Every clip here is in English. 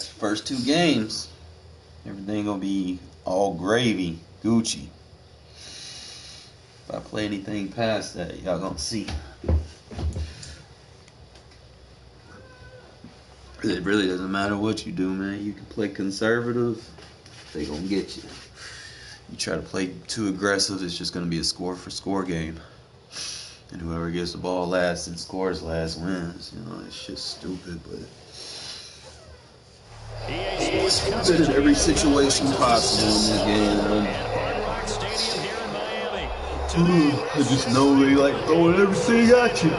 That's the first 2 games. Everything gonna be all gravy, Gucci. If I play anything past that, y'all gonna see. It really doesn't matter what you do, man. You can play conservative, they gonna get you. You try to play too aggressive, it's just gonna be a score for score game. And whoever gets the ball last and scores last wins. You know, it's just stupid, but stupid in every situation possible in this game, man. I just know they like throwing everything at you.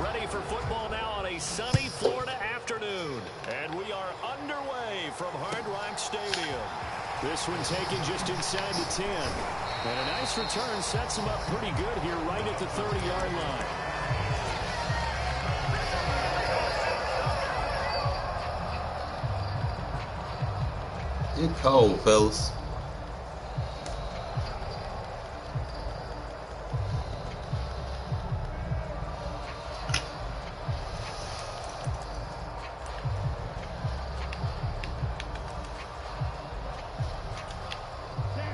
Ready for football now on a sunny Florida afternoon. And we are underway from Hard Rock Stadium. This one taken just inside the 10. And a nice return sets him up pretty good here right at the 30-yard line. It's cold, fellas.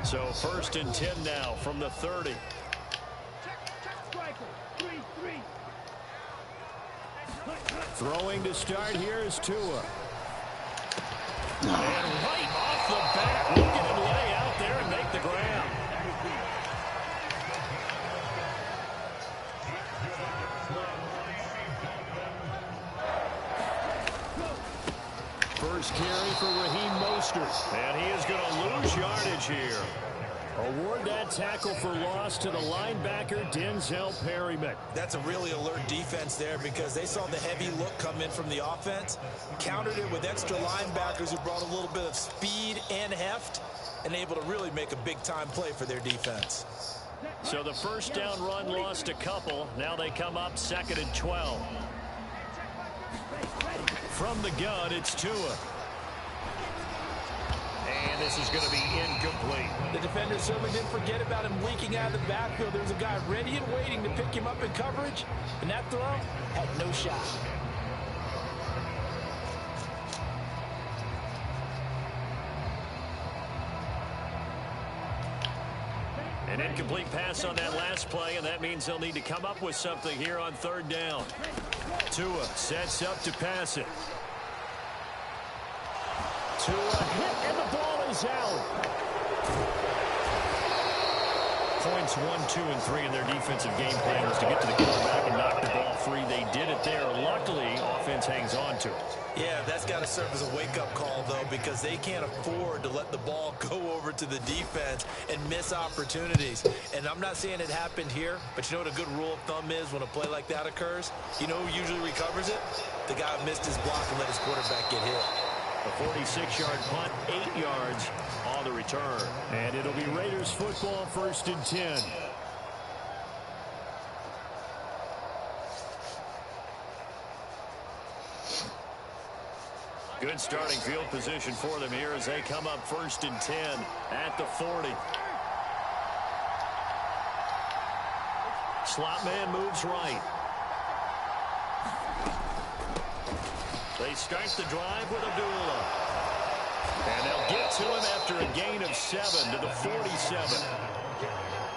So 1st and 10 now from the 30. Throwing to start here is Tua. And right off the bat, look at him lay out there and make the grab. First carry for Raheem Mostert. And he is going to lose yardage here. Award that tackle for loss to the linebacker, Denzel Perryman. That's a really alert defense there because they saw the heavy look come in from the offense, countered it with extra linebackers who brought a little bit of speed and heft, and able to really make a big-time play for their defense. So the first down run lost a couple. Now they come up 2nd and 12. From the gun, it's Tua. And this is going to be incomplete. The defender certainly didn't forget about him leaking out of the backfield. There was a guy ready and waiting to pick him up in coverage, and that throw had no shot. An incomplete pass on that last play, and that means they'll need to come up with something here on 3rd down. Tua sets up to pass it. Tua hit, and the ball is out. Points 1, 2, and 3 in their defensive game plan was to get to the quarterback and knock the ball free. They did it there. Luckily, offense hangs on to it. Yeah, that's got to serve as a wake-up call, though, because they can't afford to let the ball go over to the defense and miss opportunities. And I'm not saying it happened here, but you know what a good rule of thumb is when a play like that occurs? You know who usually recovers it? The guy who missed his block and let his quarterback get hit. A 46-yard punt, 8 yards on the return. And it'll be Raiders football, 1st and 10. Good starting field position for them here as they come up 1st and 10 at the 40. Slot man moves right. They start the drive with Abdullah. And they'll get to him after a gain of 7 to the 47.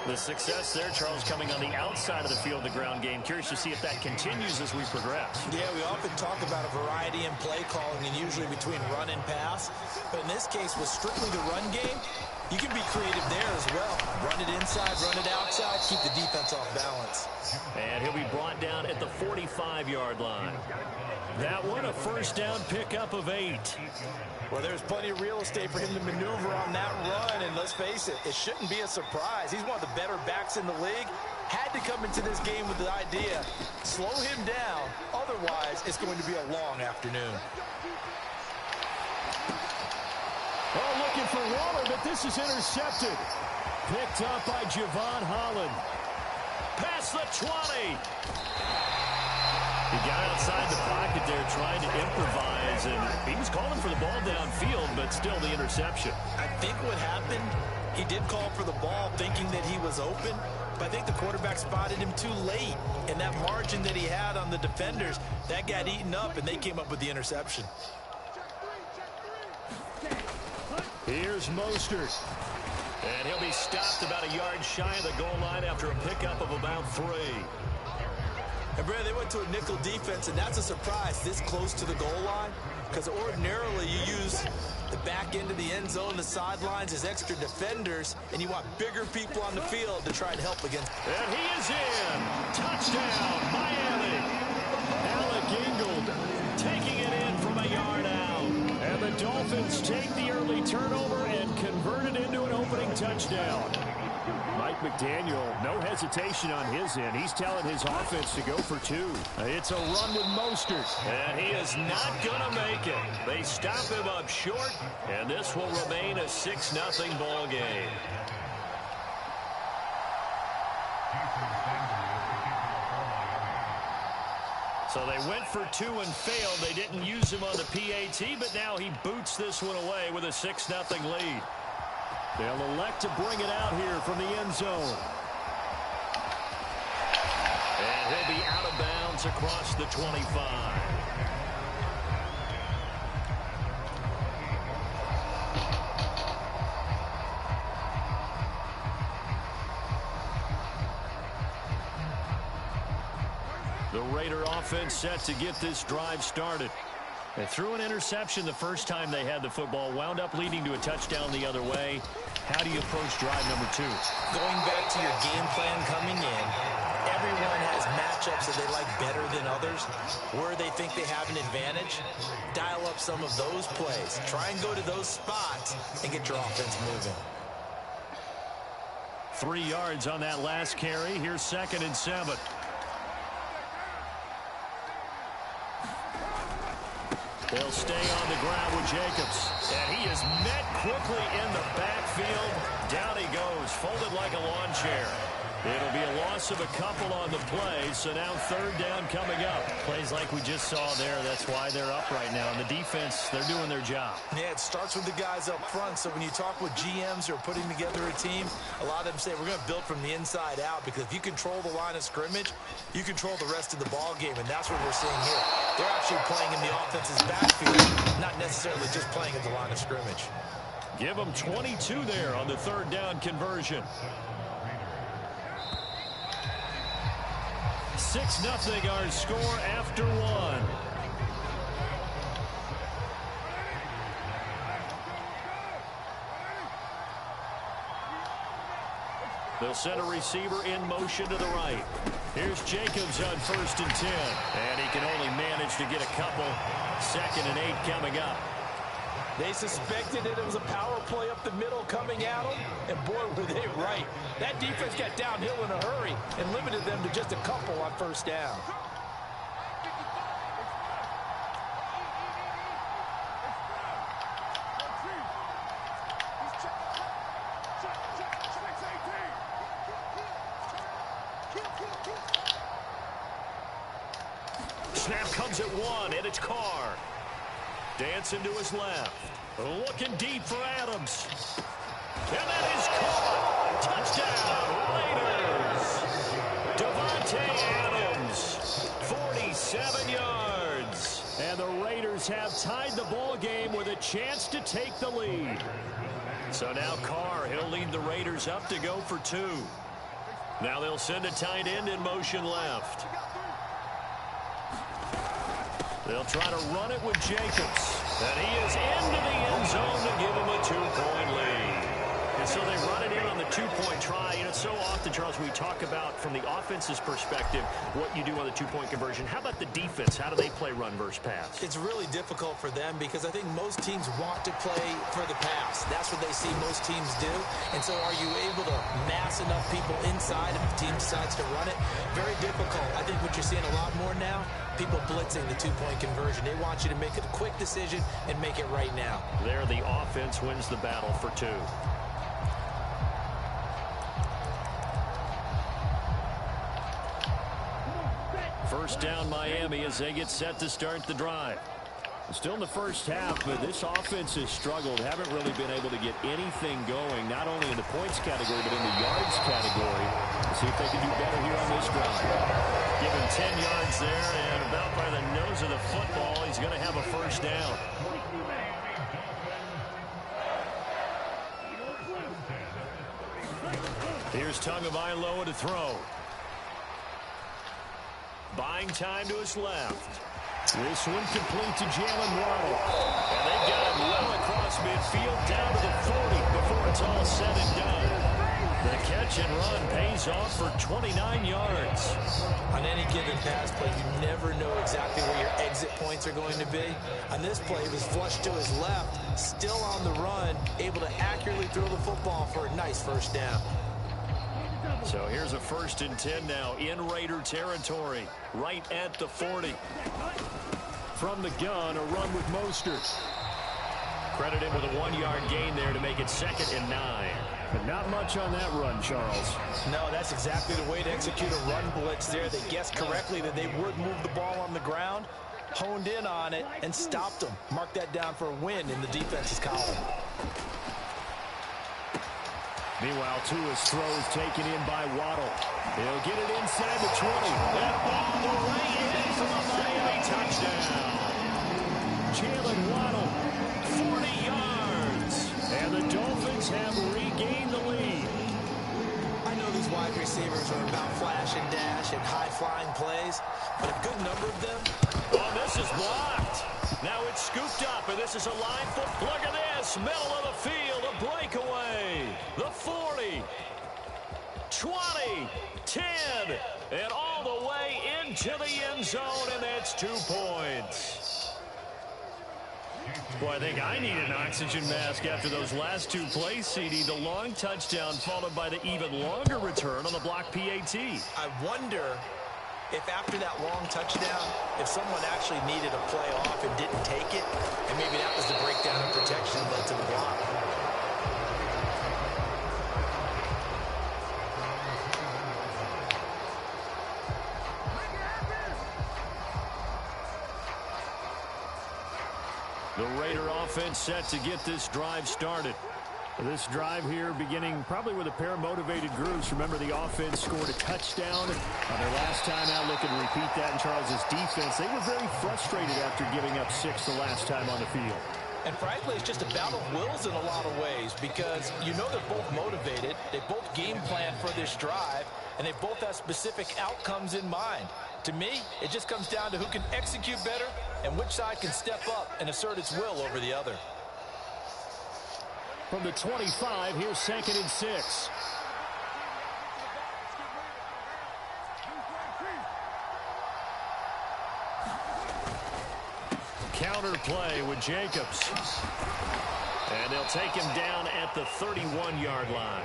The success there, Charles, coming on the outside of the field, the ground game. Curious to see if that continues as we progress. Yeah, we often talk about a variety in play calling and usually between run and pass. But in this case, with strictly the run game, you can be creative there as well. Run it inside, run it outside, keep the defense off balance. And he'll be brought down at the 45-yard line. That one, a 1st down pickup of 8. Well, there's plenty of real estate for him to maneuver on that run, and let's face it, it shouldn't be a surprise. He's one of the better backs in the league. Had to come into this game with the idea, slow him down, otherwise it's going to be a long afternoon. Oh, looking for Waller, but this is intercepted. Picked up by Javon Holland. Past the 20. He got outside the pocket there trying to improvise, and he was calling for the ball downfield, but still the interception. I think what happened, he did call for the ball thinking that he was open, but I think the quarterback spotted him too late. And that margin that he had on the defenders, that got eaten up, and they came up with the interception. Here's Mostert. And he'll be stopped about a yard shy of the goal line after a pickup of about 3. And Brad, they went to a nickel defense, and that's a surprise this close to the goal line, because ordinarily you use the back end of the end zone, the sidelines as extra defenders, and you want bigger people on the field to try and help against. And he is in. Touchdown, Miami. Alec Ingold taking it in from a yard out. And the Dolphins take the early turnover and convert it into an opening touchdown. Mike McDaniel, no hesitation on his end. He's telling his offense to go for 2. It's a run with Mostert. And he is not going to make it. They stop him up short, and this will remain a 6-0 ball game. So they went for 2 and failed. They didn't use him on the PAT, but now he boots this one away with a 6-0 lead. They'll elect to bring it out here from the end zone. And he'll be out of bounds across the 25. The Raider offense set to get this drive started. They threw an interception the first time they had the football, wound up leading to a touchdown the other way. How do you approach drive number 2? Going back to your game plan coming in, everyone has matchups that they like better than others. Where they think they have an advantage, dial up some of those plays. Try and go to those spots and get your offense moving. 3 yards on that last carry. Here's 2nd and 7. They'll stay on the ground with Jacobs. And he is met quickly in the backfield. Down he goes, folded like a lawn chair. It'll be a loss of a couple on the play, so now 3rd down coming up. Plays like we just saw there, that's why they're up right now. And the defense, they're doing their job. Yeah, it starts with the guys up front, so when you talk with GMs who are putting together a team, a lot of them say we're going to build from the inside out, because if you control the line of scrimmage, you control the rest of the ball game, and that's what we're seeing here. They're actually playing in the offense's backfield, not necessarily just playing at the line of scrimmage. Give them 22 there on the 3rd down conversion. 6-0 our score after 1. They'll send a receiver in motion to the right. Here's Jacobs on 1st and 10. And he can only manage to get a couple. 2nd and 8 coming up. They suspected that it was a power play up the middle coming at them, and boy, were they right. That defense got downhill in a hurry and limited them to just a couple on 1st down. Snap comes at 1, and it's Carr. Dancing to his left. Looking deep for Adams. And that is caught. Touchdown, Raiders. Devontae Adams, 47 yards. And the Raiders have tied the ball game with a chance to take the lead. So now Carr, he'll lead the Raiders up to go for 2. Now they'll send a tight end in motion left. They'll try to run it with Jacobs. And he is into the end zone to give him a 2-point lead. And so they run it in on the 2-point try. You know, so often, Charles, we talk about from the offense's perspective what you do on the 2-point conversion. How about the defense? How do they play run versus pass? It's really difficult for them because I think most teams want to play for the pass. That's what they see most teams do. And so are you able to mass enough people inside if the team decides to run it? Very difficult. I think what you're seeing a lot more now, people blitzing the 2-point conversion. They want you to make a quick decision and make it right now. There, the offense wins the battle for 2. First down Miami as they get set to start the drive. Still in the first half, but this offense has struggled. Haven't really been able to get anything going, not only in the points category, but in the yards category. Let's see if they can do better here on this drive. Give him 10 yards there, and about by the nose of the football, he's going to have a first down. Here's Tagovailoa to throw. Buying time to his left. This one complete to Jalen Waddle. And they've got him well across midfield down to the 40 before it's all said and done. The catch and run pays off for 29 yards. On any given pass play, you never know exactly where your exit points are going to be. On this play, he was flushed to his left, still on the run, able to accurately throw the football for a nice first down. So here's a 1st and 10 now in Raider territory, right at the 40. From the gun, a run with Mostert. Credit him with a 1-yard gain there to make it 2nd and 9. But not much on that run, Charles. No, that's exactly the way to execute a run blitz there. They guessed correctly that they would move the ball on the ground, honed in on it, and stopped them. Mark that down for a win in the defense's column. Meanwhile, Tua's throw is taken in by Waddle. He'll get it inside the 20. That ball away in from a Miami touchdown. Jalen Waddle, 40 yards. And the Dolphins have regained the lead. I know these wide receivers are about flash and dash and high-flying plays, but a good number of them. Oh, this is blocked. Now it's scooped up, and this is a line foot. Look at this, middle of the field, a breakaway. The 40, 20, 10, and all the way into the end zone, and that's 2 points. Boy, I think I need an oxygen mask after those last 2 plays, CD. The long touchdown followed by the even longer return on the block PAT. I wonder if after that long touchdown, if someone actually needed a play off and didn't take it, and maybe that was the breakdown in protection that led to the block. The Raider offense set to get this drive started. This drive here beginning probably with a pair of motivated groups. Remember, the offense scored a touchdown on their last time out. Looking to repeat that in Charles's defense. They were very frustrated after giving up 6 the last time on the field. And frankly, it's just a battle of wills in a lot of ways because you know they're both motivated. They both game plan for this drive, and they both have specific outcomes in mind. To me, it just comes down to who can execute better and which side can step up and assert its will over the other. From the 25, here's 2nd and 6. Counter play with Jacobs. And they'll take him down at the 31-yard line.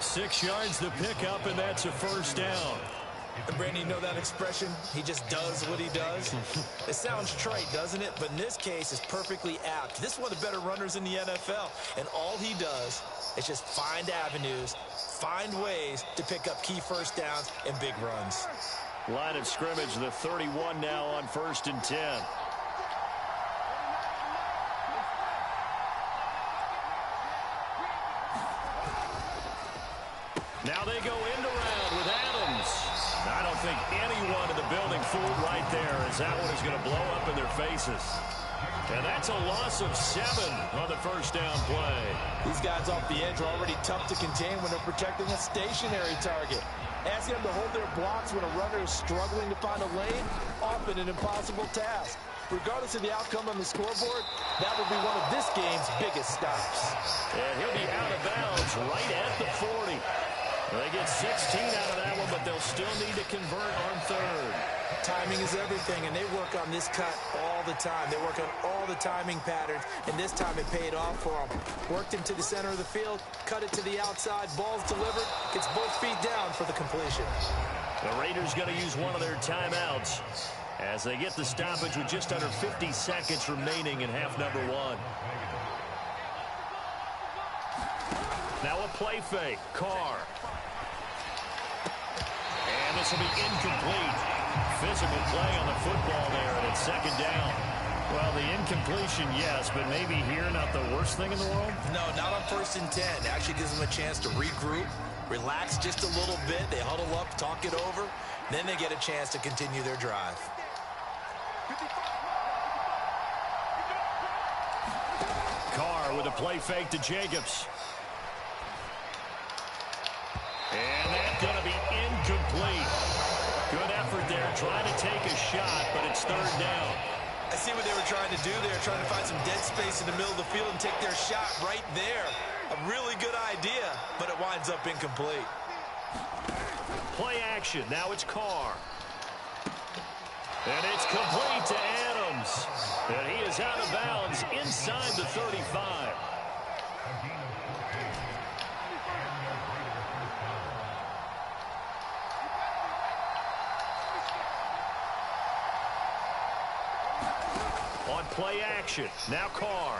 6 yards the pickup, and that's a first down. And Brandon, you know that expression? He just does what he does. It sounds trite, doesn't it? But in this case, it's perfectly apt. This is one of the better runners in the NFL. And all he does is just find avenues, find ways to pick up key first downs and big runs. Line of scrimmage, the 31 now on 1st and 10. Now they go end around with Adams. I don't think anyone in the building fooled right there, as that one is going to blow up in their faces. And that's a loss of 7 on the first down play. These guys off the edge are already tough to contain when they're protecting a stationary target. Asking them to hold their blocks when a runner is struggling to find a lane, often an impossible task. Regardless of the outcome on the scoreboard, that will be one of this game's biggest stops. And he'll be out of bounds right at the 40. They get 16 out of that one, but they'll still need to convert on 3rd. Timing is everything, and they work on this cut all the time. They work on all the timing patterns, and this time it paid off for them. Worked into the center of the field, cut it to the outside, ball's delivered, gets both feet down for the completion. The Raiders going to use one of their timeouts as they get the stoppage with just under 50 seconds remaining in half number 1. Now a play fake. Carr. And this will be incomplete. Physical play on the football there, and it's second down. Well, the incompletion, yes, but maybe here not the worst thing in the world? No, not on 1st and 10. It actually gives them a chance to regroup, relax just a little bit. They huddle up, talk it over. Then they get a chance to continue their drive. Carr with a play fake to Jacobs. And that's going to be incomplete. Good effort there, trying to take a shot, but it's third down. I see what they were trying to do there, trying to find some dead space in the middle of the field and take their shot right there. A really good idea, but it winds up incomplete. Play action. Now it's Carr. And it's complete to Adams. And he is out of bounds inside the 35. On play action. Now Carr.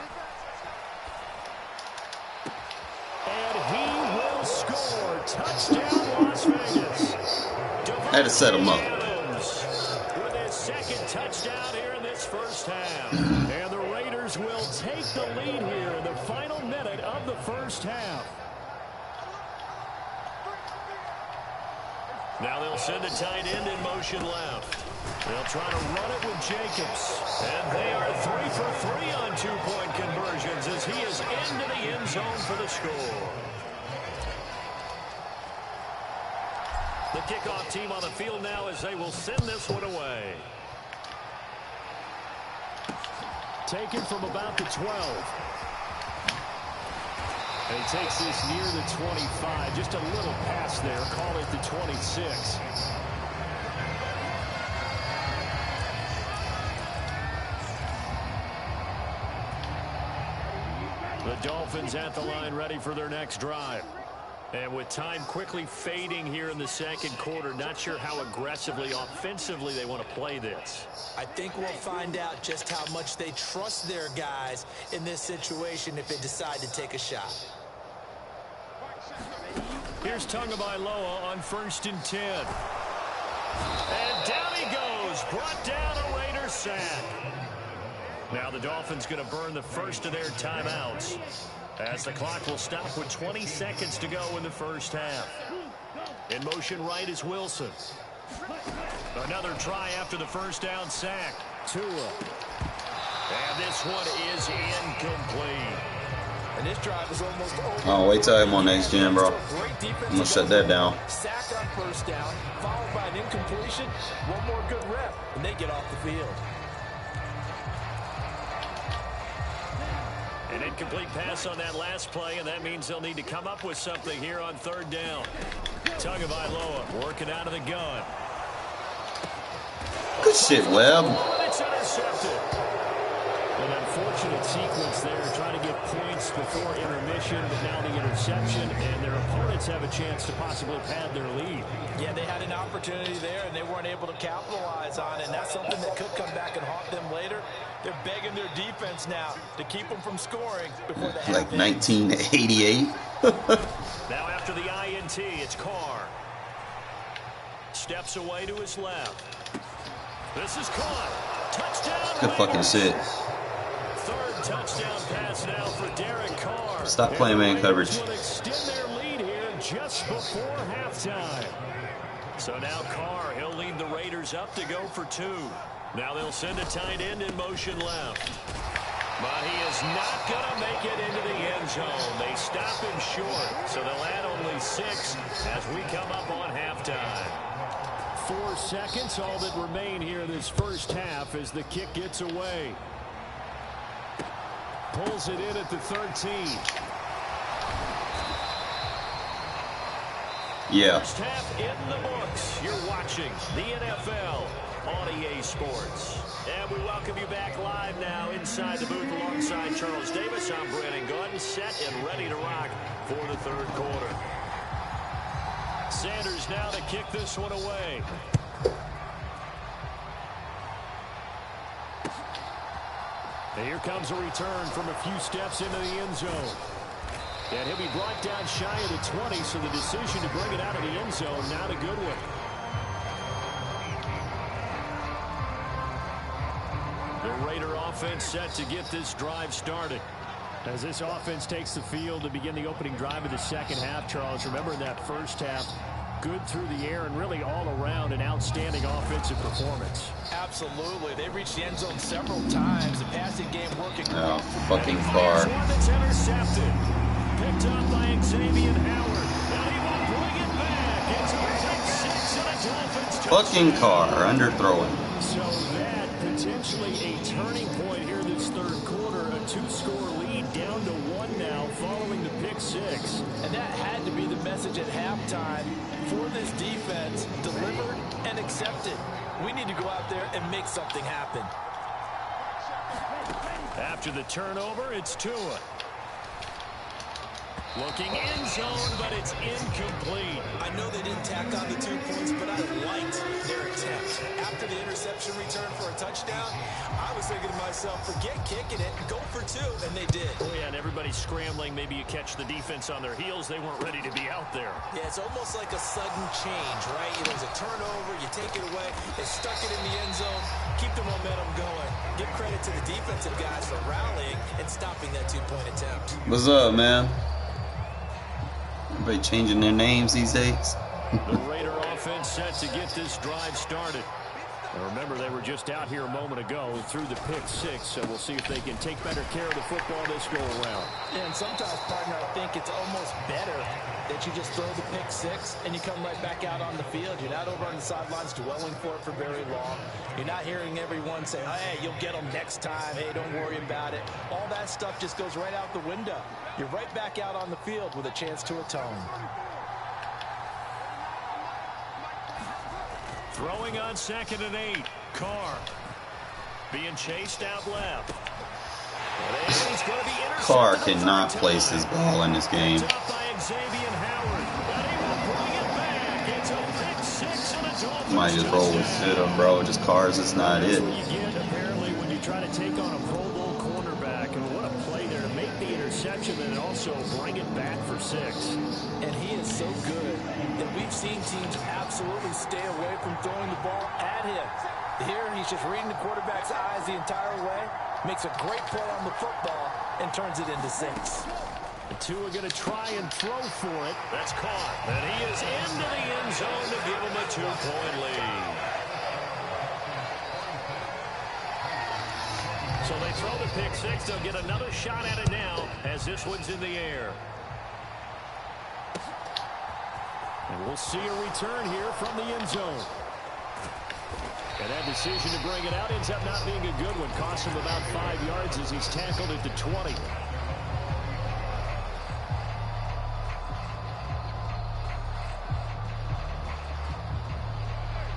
And he will score. Touchdown, Las Vegas. Had to set him up. With his second touchdown here in this first half. And the Raiders will take the lead here in the final minute of the first half. Now they'll send a tight end in motion left. They'll try to run it with Jacobs. And they are 3 for 3 on 2-point conversions as he is into the end zone for the score. The kickoff team on the field now as they will send this one away. Taken from about the 12. And he takes this near the 25. Just a little pass there. Call it the 26. The Dolphins at the line ready for their next drive. And with time quickly fading here in the second quarter, not sure how aggressively, offensively they want to play this. I think we'll find out just how much they trust their guys in this situation if they decide to take a shot. Here's Tagovailoa on 1st and 10. And down he goes. Brought down a Raiders sack. Now the Dolphins going to burn the first of their timeouts, as the clock will stop with 20 seconds to go in the first half. In motion right is Wilson. Another try after the first down sack. Tua. And this one is incomplete. And this drive is almost over. Oh, wait till I'm on next gen, bro. I'm going to shut that down. Sack on 1st down, followed by an incompletion. One more good rep, and they get off the field. An incomplete pass on that last play, and that means they'll need to come up with something here on 3rd down. Tagovailoa working out of the gun. Good shit, Webb. It's intercepted. An unfortunate sequence there, trying to get points before intermission, but now the interception, and their opponents have a chance to possibly pad their lead. Yeah, they had an opportunity there, and they weren't able to capitalize on it, and that's something that could come back and haunt them later. They're begging their defense now to keep them from scoring before the half. Like 1988. Now after the INT, it's Carr. Steps away to his left. This is caught. Touchdown. Good fucking shit. 3rd touchdown pass now for Darren Carr. Stop playing man coverage. Will extend their lead here just before halftime. So now Carr, he'll lead the Raiders up to go for 2. Now they'll send a tight end in motion left. But he is not going to make it into the end zone. They stop him short, so they'll add only 6 as we come up on halftime. 4 seconds, all that remain here this first half as the kick gets away. Pulls it in at the 13. Yeah. First half in the books. You're watching the NFL on EA Sports. And we welcome you back live now inside the booth alongside Charles Davis. I'm Brandon Gunn, set and ready to rock for the 3rd quarter. Sanders now to kick this one away. And here comes a return from a few steps into the end zone. And he'll be brought down shy of the 20, so the decision to bring it out of the end zone, not a good one. Raider offense set to get this drive started. As this offense takes the field to begin the opening drive of the second half, Charles, remember in that first half, good through the air and really all around an outstanding offensive performance. Absolutely. They reached the end zone several times. The passing game working. Oh, fucking Carr. One that's intercepted. Picked up by Xavier Howard. And he will bring it back. It's a pick six and a Dolphins touchdown. Fucking Carr, underthrowing. So that potentially a turning point here this third quarter. A two-score lead down to one now following the pick six. And that had to be the message at halftime for this defense. Delivered and accepted. We need to go out there and make something happen. After the turnover, it's Tua. Looking end zone, but it's incomplete. I know they didn't tack on the 2 points, but I liked their attempt. After the interception return for a touchdown, I was thinking to myself, forget kicking it, go for two, and they did. Oh, yeah, and everybody's scrambling. Maybe you catch the defense on their heels. They weren't ready to be out there. Yeah, it's almost like a sudden change, right? There's a turnover, you take it away, they stuck it in the end zone, keep the momentum going. Give credit to the defensive guys for rallying and stopping that 2-point attempt. What's up, man? Everybody changing their names these days. The Raider offense set to get this drive started. And remember, they were just out here a moment ago through the pick six, so we'll see if they can take better care of the football this go around. And sometimes, partner, I think it's almost better that you just throw the pick six and you come right back out on the field. You're not over on the sidelines dwelling for it for very long. You're not hearing everyone say, hey, you'll get them next time. Hey, don't worry about it. All that stuff just goes right out the window. You're right back out on the field with a chance to atone. Throwing on 2nd and 8. Carr being chased out left. He's going to be intercepted. Carr cannot place his ball in this game. Picked up by Xavier Howard. And he will bring it back. It's a pick six and a Dolphins. Might just roll with shit up, bro. Just Carr's is not That's it. what you get, apparently, when you try to take on a Pro Bowl cornerback. And what a play there to make the interception and also bring it back for 6. And he is so good that we've seen teams absolutely stay away from throwing the ball at him. Here, he's just reading the quarterback's eyes the entire way, makes a great play on the football, and turns it into 6. The two are going to try and throw for it. That's caught. And he is into the end zone to give him a 2-point lead. So they throw the pick six. They'll get another shot at it now as this one's in the air. And we'll see a return here from the end zone. And that decision to bring it out ends up not being a good one. Cost him about 5 yards as he's tackled at the 20.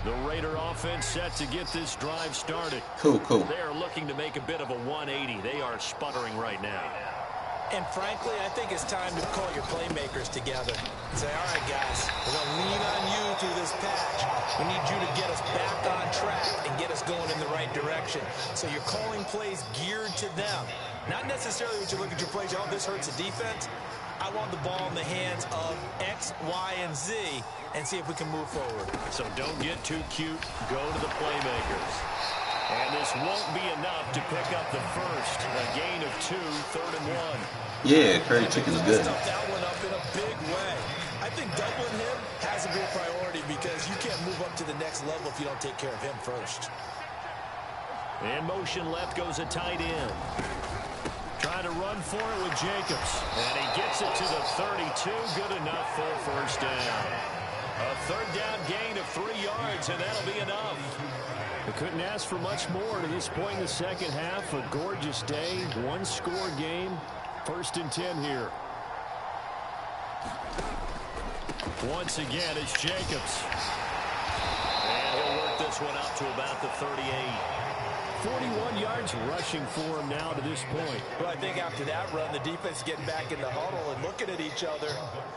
The Raider offense set to get this drive started. Cool. They are looking to make a bit of a 180. They are sputtering right now. And frankly, I think it's time to call your playmakers together and say, all right, guys, we're going to lean on you through this patch. We need you to get us back on track and get us going in the right direction. So you're calling plays geared to them. Not necessarily when you look at your plays, oh, this hurts the defense. I want the ball in the hands of X, Y, and Z and see if we can move forward. So don't get too cute. Go to the playmakers. And this won't be enough to pick up the first. A gain of 2, 3rd and 1. Yeah, curry chicken's good. Stuffed that one up in a big way. I think doubling him has to be a priority because you can't move up to the next level if you don't take care of him first. In motion left goes a tight end. Trying to run for it with Jacobs. And he gets it to the 32. Good enough for a first down. A 3rd down gain of 3 yards, and that'll be enough. They couldn't ask for much more to this point in the second half. A gorgeous day, 1-score game. 1st and 10 here. Once again, it's Jacobs. And he'll work this one out to about the 38. 41 yards rushing for him now to this point. Well, I think after that run, the defense getting back in the huddle and looking at each other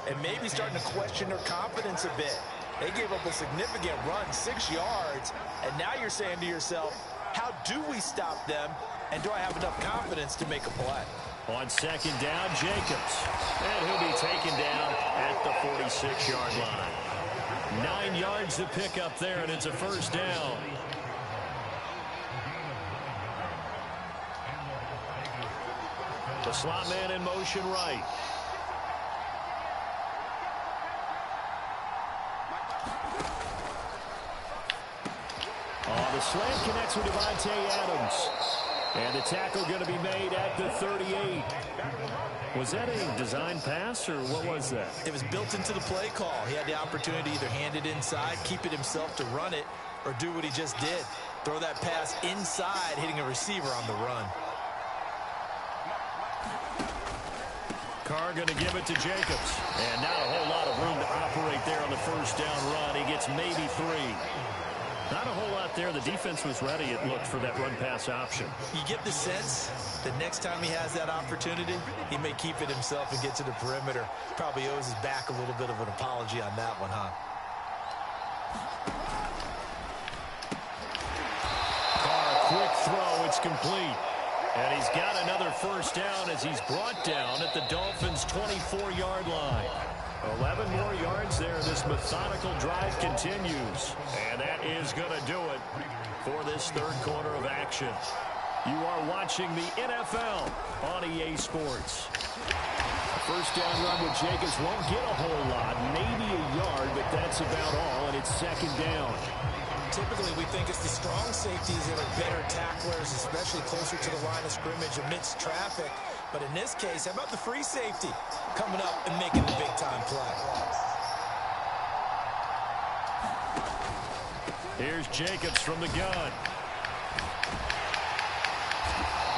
and maybe starting to question their confidence a bit. They gave up a significant run, 6 yards, and now you're saying to yourself, how do we stop them, and do I have enough confidence to make a play? On 2nd down, Jacobs. And he'll be taken down at the 46-yard line. 9 yards to pick up there, and it's a first down. The slot man in motion right. The slam connects with Devontae Adams. And the tackle going to be made at the 38. Was that a design pass, or what was that? It was built into the play call. He had the opportunity to either hand it inside, keep it himself to run it, or do what he just did. Throw that pass inside, hitting a receiver on the run. Carr going to give it to Jacobs. And not a whole lot of room to operate there on the first down run. He gets maybe 3. Not a whole lot there. The defense was ready, it looked, for that run-pass option. You get the sense that next time he has that opportunity, he may keep it himself and get to the perimeter. Probably owes his back a little bit of an apology on that one, huh? Carr, quick throw. It's complete. And he's got another first down as he's brought down at the Dolphins' 24-yard line. 11 more yards there. This methodical drive continues. And that is going to do it for this third quarter of action. You are watching the NFL on EA Sports. First down run with Jacobs won't get a whole lot, maybe a yard, but that's about all, and it's second down. Typically, we think it's the strong safeties that are better tacklers, especially closer to the line of scrimmage amidst traffic. But in this case, how about the free safety coming up and making the big-time play? Here's Jacobs from the gun.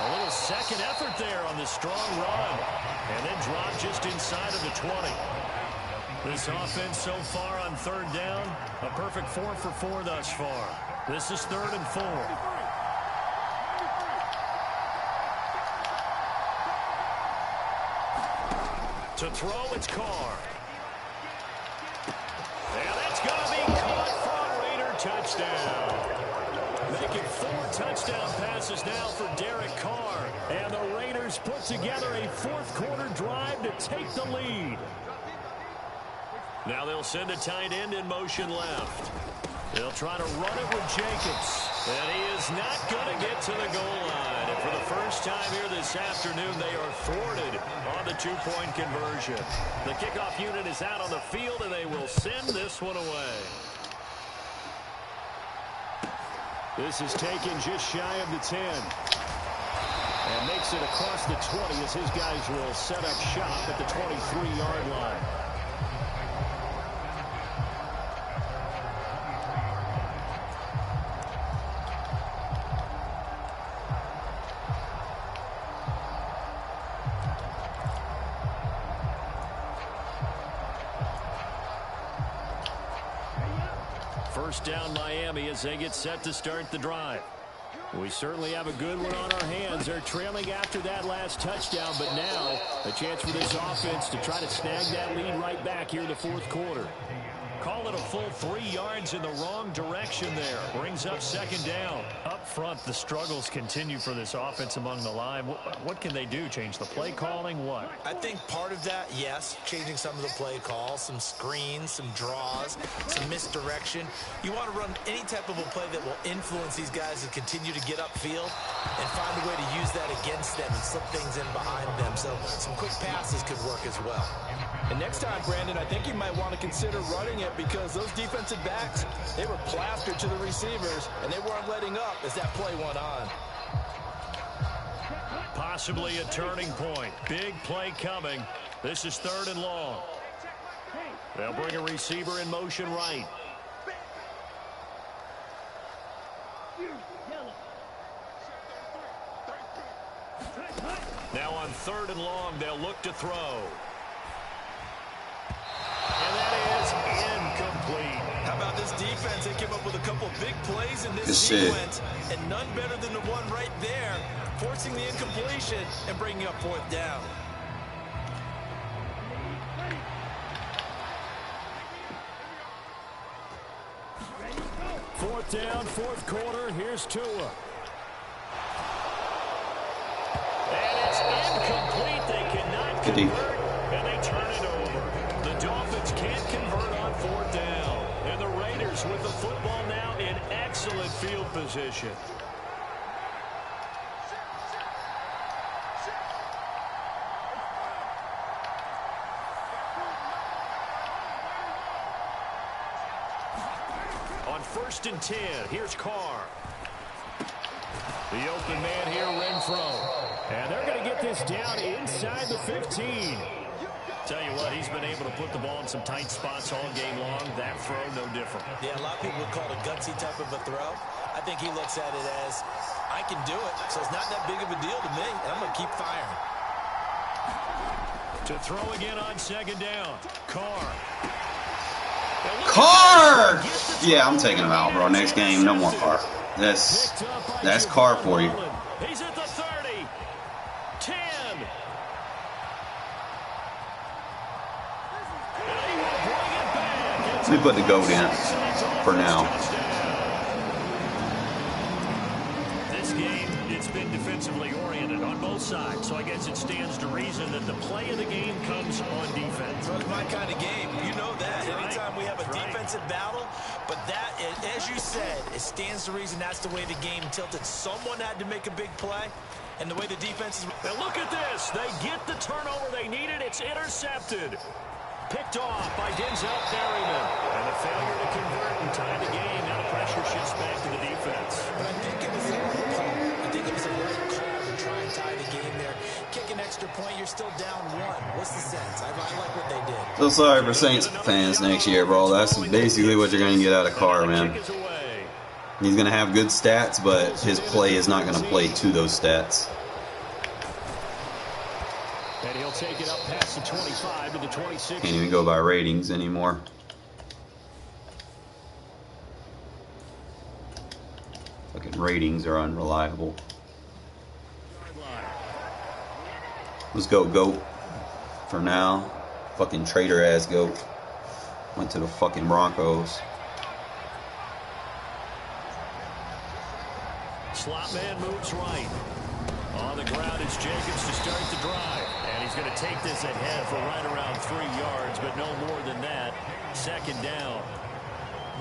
A little second effort there on the strong run. And then drop just inside of the 20. This offense so far on third down, a perfect 4 for 4 thus far. This is 3rd and 4. To throw, it's Carr. And that's going to be caught for a Raider touchdown. Making 4 touchdown passes now for Derek Carr. And the Raiders put together a fourth quarter drive to take the lead. Now they'll send a tight end in motion left. They'll try to run it with Jacobs. And he is not going to get to the goal line. And for the first time here this afternoon, they are thwarted on the two-point conversion. The kickoff unit is out on the field, and they will send this one away. This is taken just shy of the 10. And makes it across the 20 as his guys will set up shop at the 23-yard line. First down Miami as they get set to start the drive. We certainly have a good one on our hands. They're trailing after that last touchdown, but now a chance for this offense to try to snag that lead right back here in the fourth quarter. Call it a full 3 yards in the wrong direction there. Brings up second down. Up front, the struggles continue for this offense among the line. What can they do? Change the play calling? What? I think part of that, yes, changing some of the play calls, some screens, some draws, some misdirection. You want to run any type of a play that will influence these guys to continue to get upfield and find a way to use that against them and slip things in behind them. So some quick passes could work as well. And next time, Brandon, I think you might want to consider running it because those defensive backs, they were plastered to the receivers, and they weren't letting up as that play went on. Possibly a turning point. Big play coming. This is 3rd and long. They'll bring a receiver in motion right. Now on 3rd and long, they'll look to throw. And that is incomplete. How about this defense? They came up with a couple big plays in this Good sequence, and none better than the one right there, forcing the incompletion and bringing up 4th down. Fourth down, fourth quarter. Here's Tua. And it's incomplete. They cannot convert, and they turn it over. The Dolphins can't convert on 4th down. And the Raiders with the football now in excellent field position. 1st and 10. Here's Carr. The open man here, Renfrow. And they're going to get this down inside the 15. Tell you what, he's been able to put the ball in some tight spots all game long. That throw, no different. Yeah, a lot of people would call it a gutsy type of a throw. I think he looks at it as, I can do it, so it's not that big of a deal to me, and I'm going to keep firing. To throw again on 2nd down. Carr. Carr! Yeah, I'm taking him out, bro. Next game, no more Carr. That's Carr for you. He's at the 30. 10. Let me put the goat in for now. This game, it's been defensively oriented on both sides, so I guess it stands to reason that the play of the game comes on defense. Well, it's my kind of game. You know that. Anytime we have a defensive battle, but that, as you said, it stands to reason that's the way the game tilted. Someone had to make a big play, and the way the defense is... Now look at this. They get the turnover they needed. It's intercepted. Picked off by Denzel Perryman. And the failure to convert and tie the game. Now the pressure shifts back to the defense. But I think it was a right call. I think it was a right call to try and tie the game there. Kick an extra point, you're still down 1. What's the sense? I like what they did. So sorry for Saints fans next year, bro. That's basically what you're going to get out of Carr, man. He's going to have good stats, but his play is not going to play to those stats. And he'll take it up past the 25 to the 26. Can't even go by ratings anymore. Fucking ratings are unreliable. Let's go, GOAT. For now. Fucking traitor ass GOAT. Went to the fucking Broncos. Slot man moves right. On the ground is Jacobs to start the drive. And he's going to take this ahead for right around 3 yards, but no more than that. 2nd down.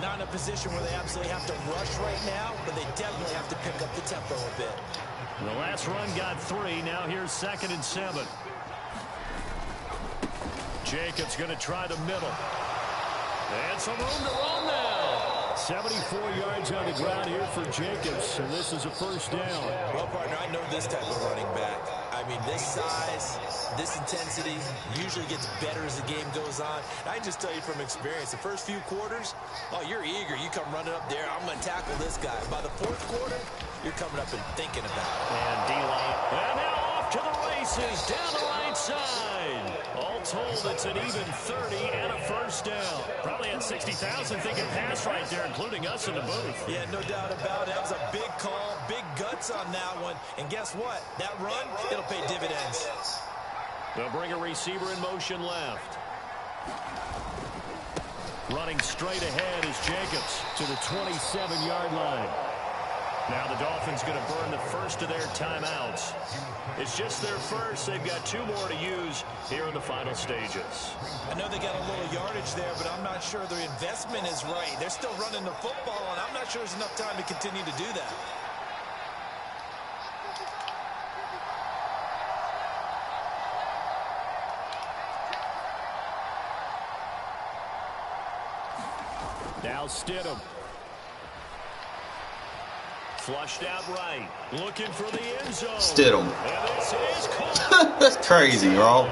Not in a position where they absolutely have to rush right now, but they definitely have to pick up the tempo a bit. The last run got 3. Now here's 2nd and 7. Jacobs going to try the middle. And some room to run now. 74 yards on the ground here for Jacobs, and this is a 1st down. Well, partner, I know this type of running back. I mean, this size, this intensity usually gets better as the game goes on. And I can just tell you from experience, the first few quarters, oh, you're eager. You come running up there, I'm going to tackle this guy. By the 4th quarter, you're coming up and thinking about it. And D-line. And now off to the races, down the right side. All told, it's an even 30 and a 1st down. Probably had 60,000 thinking pass right there, including us in the booth. Yeah, no doubt about it. That was a big call, big guts on that one. And guess what? That run, it'll pay dividends. They'll bring a receiver in motion left. Running straight ahead is Jacobs to the 27-yard line. Now the Dolphins going to burn the first of their timeouts. It's just their first. They've got 2 more to use here in the final stages. I know they got a little yardage there, but I'm not sure their investment is right. They're still running the football, and I'm not sure there's enough time to continue to do that. Now Stidham. Flushed out right. Looking for the end zone. Stidham. That's crazy, bro.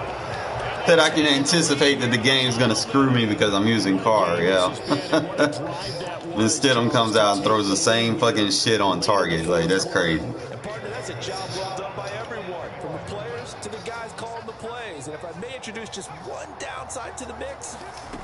That I can anticipate that the game's going to screw me because I'm using Carr, yeah. Then Stidham comes out and throws the same fucking shit on target. Like, that's crazy. And partner, that's a job well done by everyone, from the players to the guys calling the plays. And if I may introduce just one downside to the mix,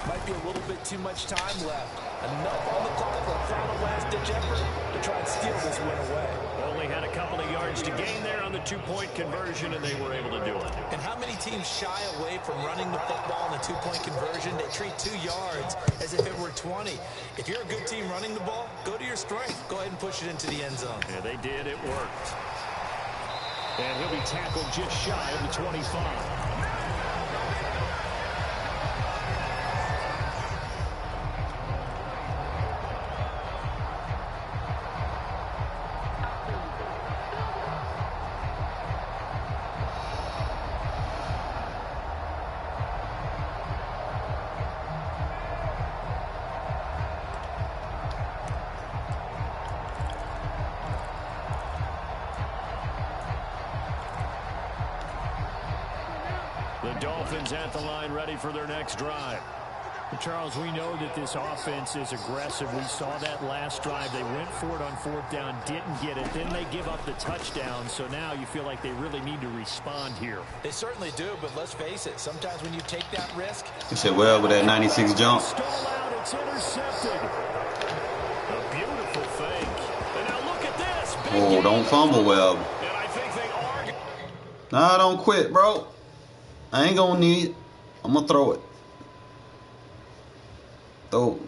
might be a little bit too much time left. Enough on the clock for a final last-ditch effort to try and steal this win away. Only had a couple of yards to gain there on the 2-point conversion, and they were able to do it. And how many teams shy away from running the football on the 2-point conversion? They treat 2 yards as if it were 20. If you're a good team running the ball, go to your strength. Go ahead and push it into the end zone. Yeah, they did. It worked. And he'll be tackled just shy of the 25. The Dolphins at the line ready for their next drive. Charles, we know that this offense is aggressive. We saw that last drive. They went for it on 4th down, didn't get it. Then they give up the touchdown. So now you feel like they really need to respond here. They certainly do, but let's face it. Sometimes when you take that risk. You said well with that 96 jump. Stall out. It's intercepted. A beautiful fake. And now look at this. Oh, don't fumble, Webb. And I think they are. Nah, don't quit, bro. I ain't gonna need it. I'm gonna throw it. Oh.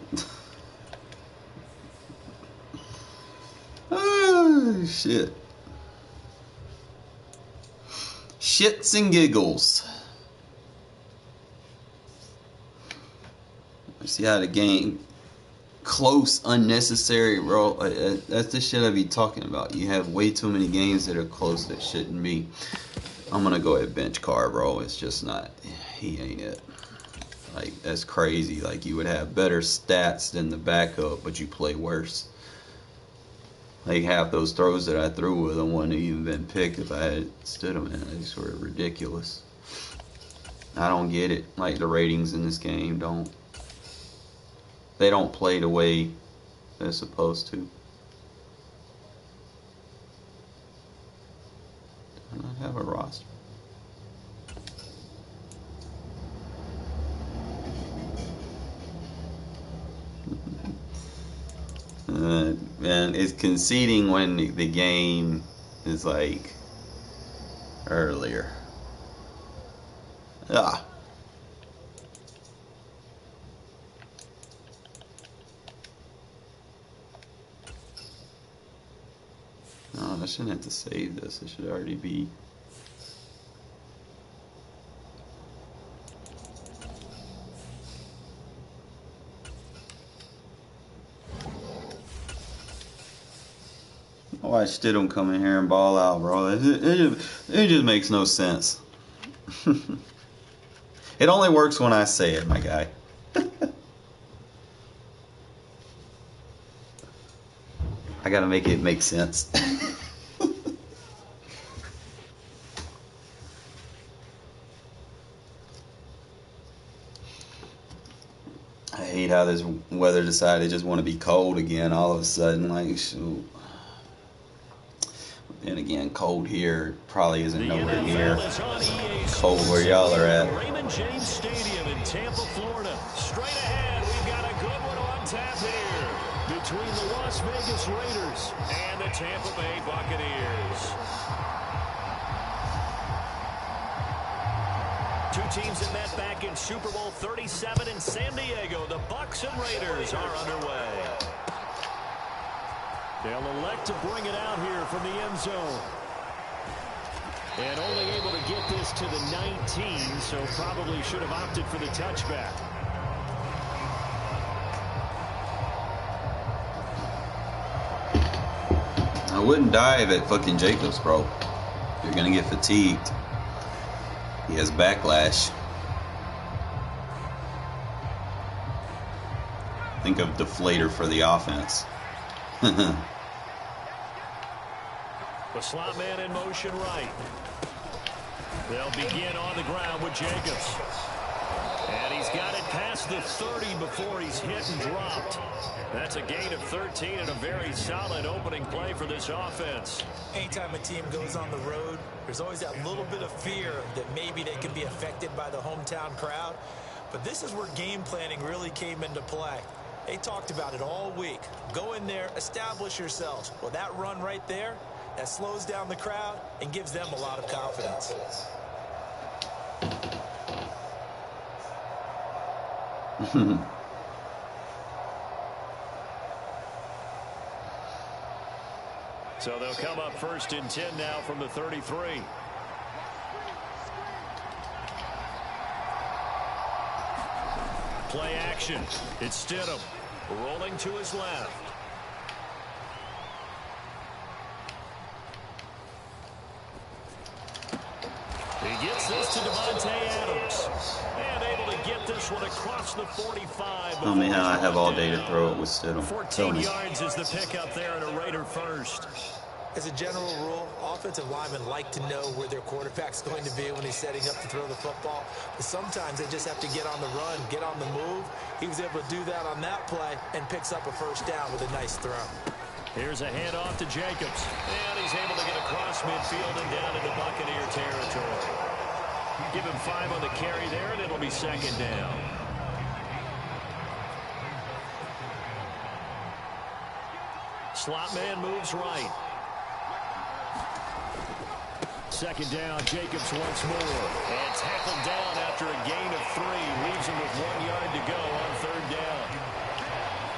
Oh, shit. Shits and giggles. See how the game close, unnecessary, bro. That's the shit I be talking about. You have way too many games that are close that shouldn't be. I'm gonna go ahead bench Carr, bro. It's just not. He ain't it. Like, that's crazy. Like, you would have better stats than the backup, but you play worse. Like, half those throws that I threw with him wouldn't have even been picked if I had stood him in. They just were ridiculous. I don't get it. Like, the ratings in this game they don't play the way they're supposed to. Do I not have a roster? Man, it's conceding when the game is like earlier. Ah. No, I shouldn't have to save this. It should already be. Watch Stidham come in here and ball out, bro. It just makes no sense. It only works when I say it, my guy. I gotta make it make sense. I hate how this weather decided just want to be cold again all of a sudden. Like, shoot. And again, cold here probably isn't nowhere near cold where y'all are at. Raymond James Stadium in Tampa, Florida. Straight ahead, we've got a good one on tap here between the Las Vegas Raiders and the Tampa Bay Buccaneers. Two teams that met back in Super Bowl 37 in San Diego. The Bucs and Raiders are underway. They'll elect to bring it out here from the end zone. And only able to get this to the 19, so probably should have opted for the touchback. I wouldn't dive at fucking Jacobs, bro. You're gonna get fatigued. He has backlash. Think of deflator for the offense. The slot man in motion right. They'll begin on the ground with Jacobs. And he's got it past the 30 before he's hit and dropped. That's a gain of 13 and a very solid opening play for this offense. Anytime a team goes on the road, there's always that little bit of fear that maybe they can be affected by the hometown crowd. But this is where game planning really came into play. They talked about it all week. Go in there, establish yourselves. Well, that run right there, that slows down the crowd and gives them a lot of confidence. So they'll come up 1st and 10 now from the 33. Play action. It's Stidham rolling to his left. He gets this to Devontae Adams. And able to get this one across the 45. Tell me how I have all day to throw it with Stidham. 14 yards is the pickup there and a Raider first. As a general rule, offensive linemen like to know where their quarterback's going to be when he's setting up to throw the football. But sometimes they just have to get on the run, get on the move. He was able to do that on that play and picks up a first down with a nice throw. Here's a handoff to Jacobs. And he's able to get across midfield and down into Buccaneer territory. Give him 5 on the carry there, and it'll be second down. Slot man moves right. Second down, Jacobs once more. And tackled down after a gain of 3. Leaves him with 1 yard to go on third down.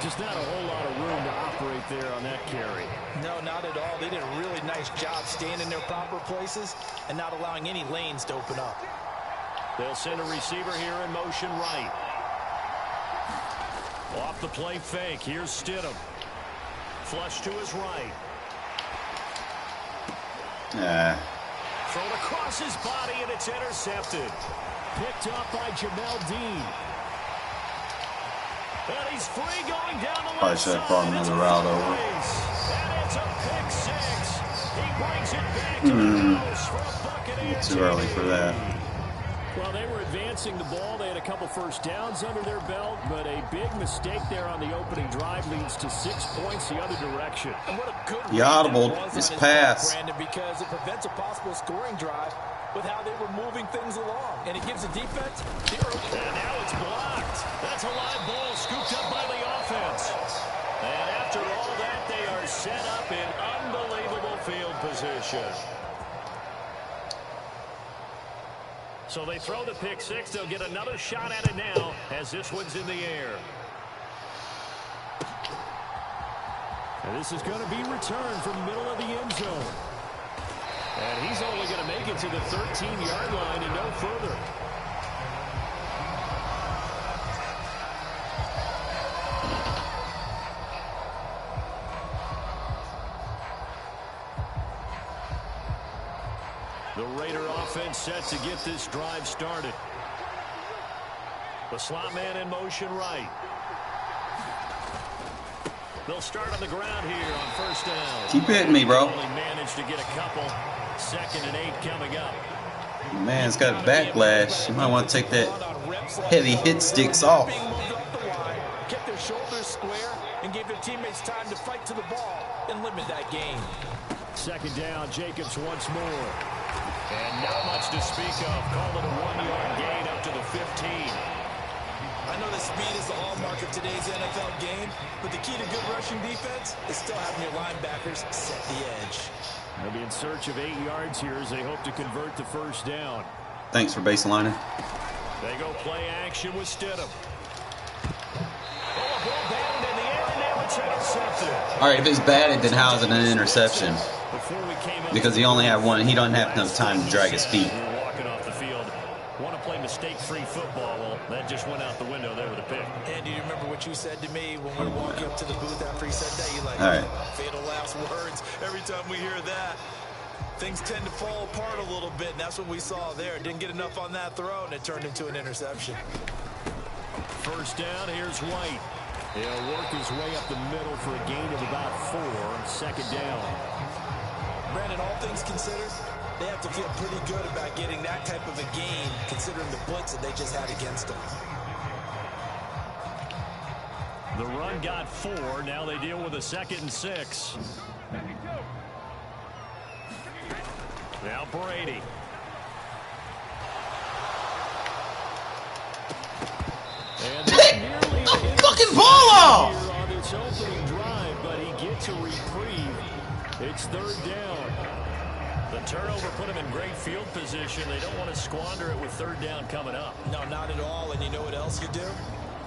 Just not a whole lot of room to operate there on that carry. No, not at all. They did a really nice job staying in their proper places and not allowing any lanes to open up. They'll send a receiver here in motion right. Off the play fake. Here's Stidham. Flush to his right. Thrown across his body, and it's intercepted. Picked up by Jamel Dean. And he's free going down the left side. Probably should have brought another route over. And it's a pick 6. He brings it back to the house for a Buccaneer. Too early for that. Well, they were advancing the ball. They had a couple first downs under their belt, but a big mistake there on the opening drive leads to 6 points the other direction. And what a good He audibled his pass. Brandon, because it prevents a possible scoring drive with how they were moving things along. And it gives the defense the early. And now it's blocked. That's a live ball scooped up by the offense. And after all that, they are set up in unbelievable field position. So they throw the pick 6. They'll get another shot at it now as this one's in the air. And this is going to be returned from the middle of the end zone. And he's only going to make it to the 13-yard line and no further. The Raider offense set to get this drive started. The slot man in motion right. They'll start on the ground here on first down. Keep hitting me, bro. Only managed to get a couple. 2nd and 8 coming up. Man's got backlash. You might want to take that heavy hit sticks off. Kept their shoulders square and gave their teammates time to fight to the ball and limit that gain. Second down, Jacobs once more. And not much to speak of. Call it a 1-yard gain up to the 15. I know that speed is the hallmark of today's NFL game, but the key to good rushing defense is still having your linebackers set the edge. They'll be in search of 8 yards here as they hope to convert the first down. Thanks for baselining. They go play action with Stidham. Oh, a ball batted in the air, and now it's intercepted. All right, if it's batted, then how is it an interception? Because he only had one. He doesn't have enough time to drag his feet. Walking off the field. Want to play mistake-free football. Well, that just went out the window there with a pick. And do you remember what you said to me when we were walking up to the booth after he said that? You're like, all right. Fatal last words. Every time we hear that, things tend to fall apart a little bit, and that's what we saw there. Didn't get enough on that throw, and it turned into an interception. First down, here's White. He'll work his way up the middle for a gain of about 4. 2nd down. Brandon, all things considered, they have to feel pretty good about getting that type of a gain, considering the blitz that they just had against them. The run got 4. Now they deal with a 2nd and 6. Now Brady. Pick the fucking ball off! On its opening drive, but he gets a reprieve. It's 3rd down. The turnover put them in great field position. They don't want to squander it with 3rd down coming up. No, not at all. And you know what else you do?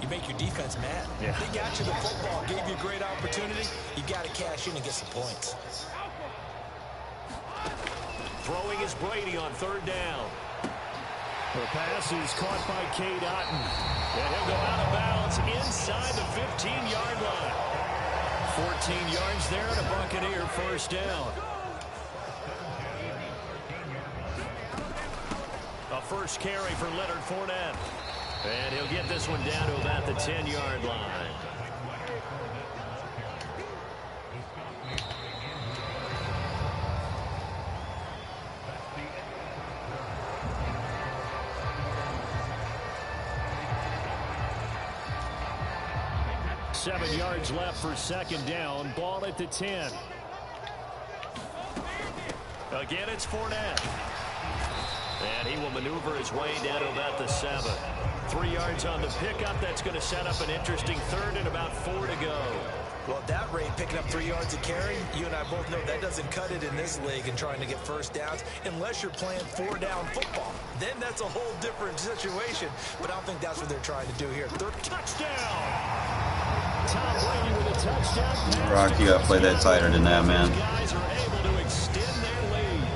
You make your defense mad. Yeah. They got you the football, gave you a great opportunity. You got to cash in and get some points. Throwing is Brady on 3rd down. The pass is caught by Cade Otton. And he'll go out of bounds inside the 15-yard line. 14 yards there and a Buccaneer first down. A first carry for Leonard Fournette. And he'll get this one down to about the 10-yard line. 7 yards left for second down. Ball at the 10. Again, it's Fournette. And he will maneuver his way down to about the 7. 3 yards on the pickup. That's going to set up an interesting third and about 4 to go. Well, at that rate, picking up 3 yards a carry, you and I both know that doesn't cut it in this league and trying to get first downs unless you're playing 4-down football. Then that's a whole different situation. But I don't think that's what they're trying to do here. Third touchdown. Tom Brady with a touchdown. Brock, you got to play that tighter than that, man. These guys are able to extend their lead.